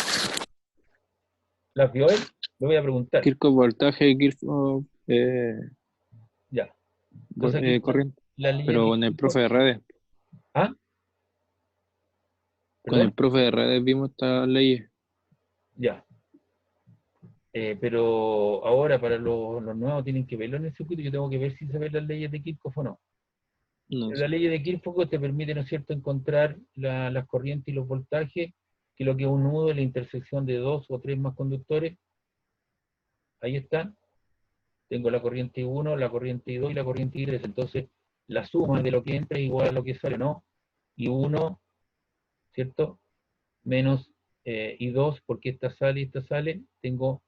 ¿Las vio él? Le voy a preguntar. Kirchhoff voltaje, Kirchhoff Ya. Entonces aquí corriente. las leyes Pero de con el Kirchhoff. profe de redes. ¿Ah? Con el ¿Perdón? profe de redes vimos estas leyes. Ya. Pero ahora para los nuevos tienen que verlo en el circuito. Yo tengo que ver si se ven las leyes de Kirchhoff o no. No Pero sé. las leyes de Kirchhoff te permiten, ¿no es cierto?, encontrar las corrientes y los voltajes, que lo que es un nudo es la intersección de dos o tres más conductores. Ahí está. Tengo la corriente I1, la corriente I2 y la corriente I3. Entonces, la suma de lo que entra es igual a lo que sale, ¿no? I1, ¿cierto? Menos I2, porque esta sale y esta sale. Tengo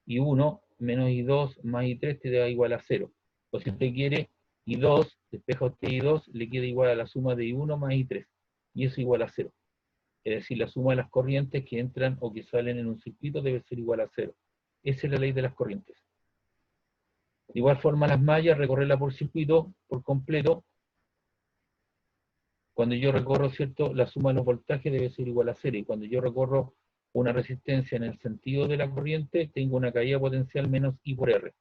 I1 menos I2 más I3 te da igual a 0. O si usted quiere I2, despeja usted I2, le queda igual a la suma de I1 más I3. Y eso igual a 0. Es decir, la suma de las corrientes que entran o que salen en un circuito debe ser igual a 0. Esa es la ley de las corrientes. De igual forma, las mallas, recorrerla por circuito, por completo, cuando yo recorro, ¿cierto?, la suma de los voltajes debe ser igual a 0. Y cuando yo recorro una resistencia en el sentido de la corriente, tengo una caída potencial menos I por R.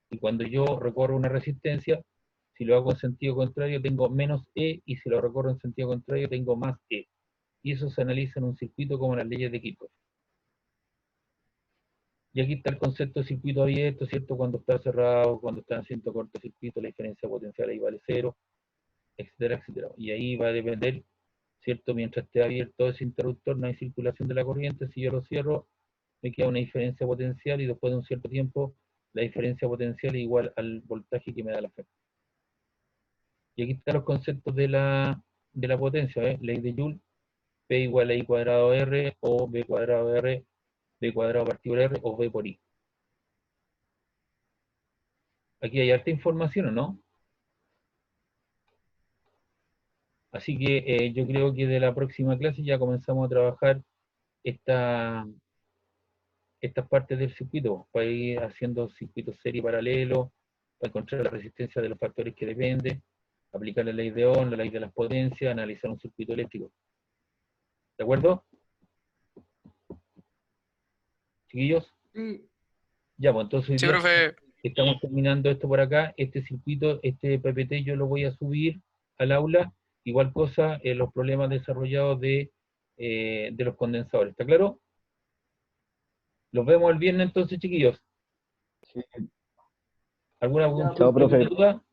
Y cuando yo recorro una resistencia, si lo hago en sentido contrario, tengo menos E, y si lo recorro en sentido contrario, tengo más E. Y eso se analiza en un circuito como las leyes de Kirchhoff. Y aquí está el concepto de circuito abierto, ¿cierto? Cuando está cerrado, cuando está haciendo cortocircuito, la diferencia potencial ahí vale 0, etcétera, etcétera. Y ahí va a depender, ¿cierto? Mientras esté abierto ese interruptor, no hay circulación de la corriente. Si yo lo cierro, me queda una diferencia potencial y después de un cierto tiempo, la diferencia potencial es igual al voltaje que me da la fe. Y aquí están los conceptos de la potencia, ¿eh? Ley de Joule, P igual a I cuadrado R, o B cuadrado R, B cuadrado partido por R, o B por I. Aquí hay harta información, ¿o no? Así que yo creo que de la próxima clase ya comenzamos a trabajar esta estas partes del circuito, para ir haciendo circuitos serie paralelos, para encontrar la resistencia de los factores que dependen, aplicar la ley de Ohm, la ley de las potencias, analizar un circuito eléctrico. ¿De acuerdo? ¿Chiquillos? Sí. Ya, pues entonces Sí, ya profe. estamos terminando esto por acá. Este circuito, este PPT yo lo voy a subir al aula. Igual cosa, los problemas desarrollados de los condensadores. ¿Está claro? Los vemos el viernes entonces, chiquillos. ¿Alguna Ya, duda?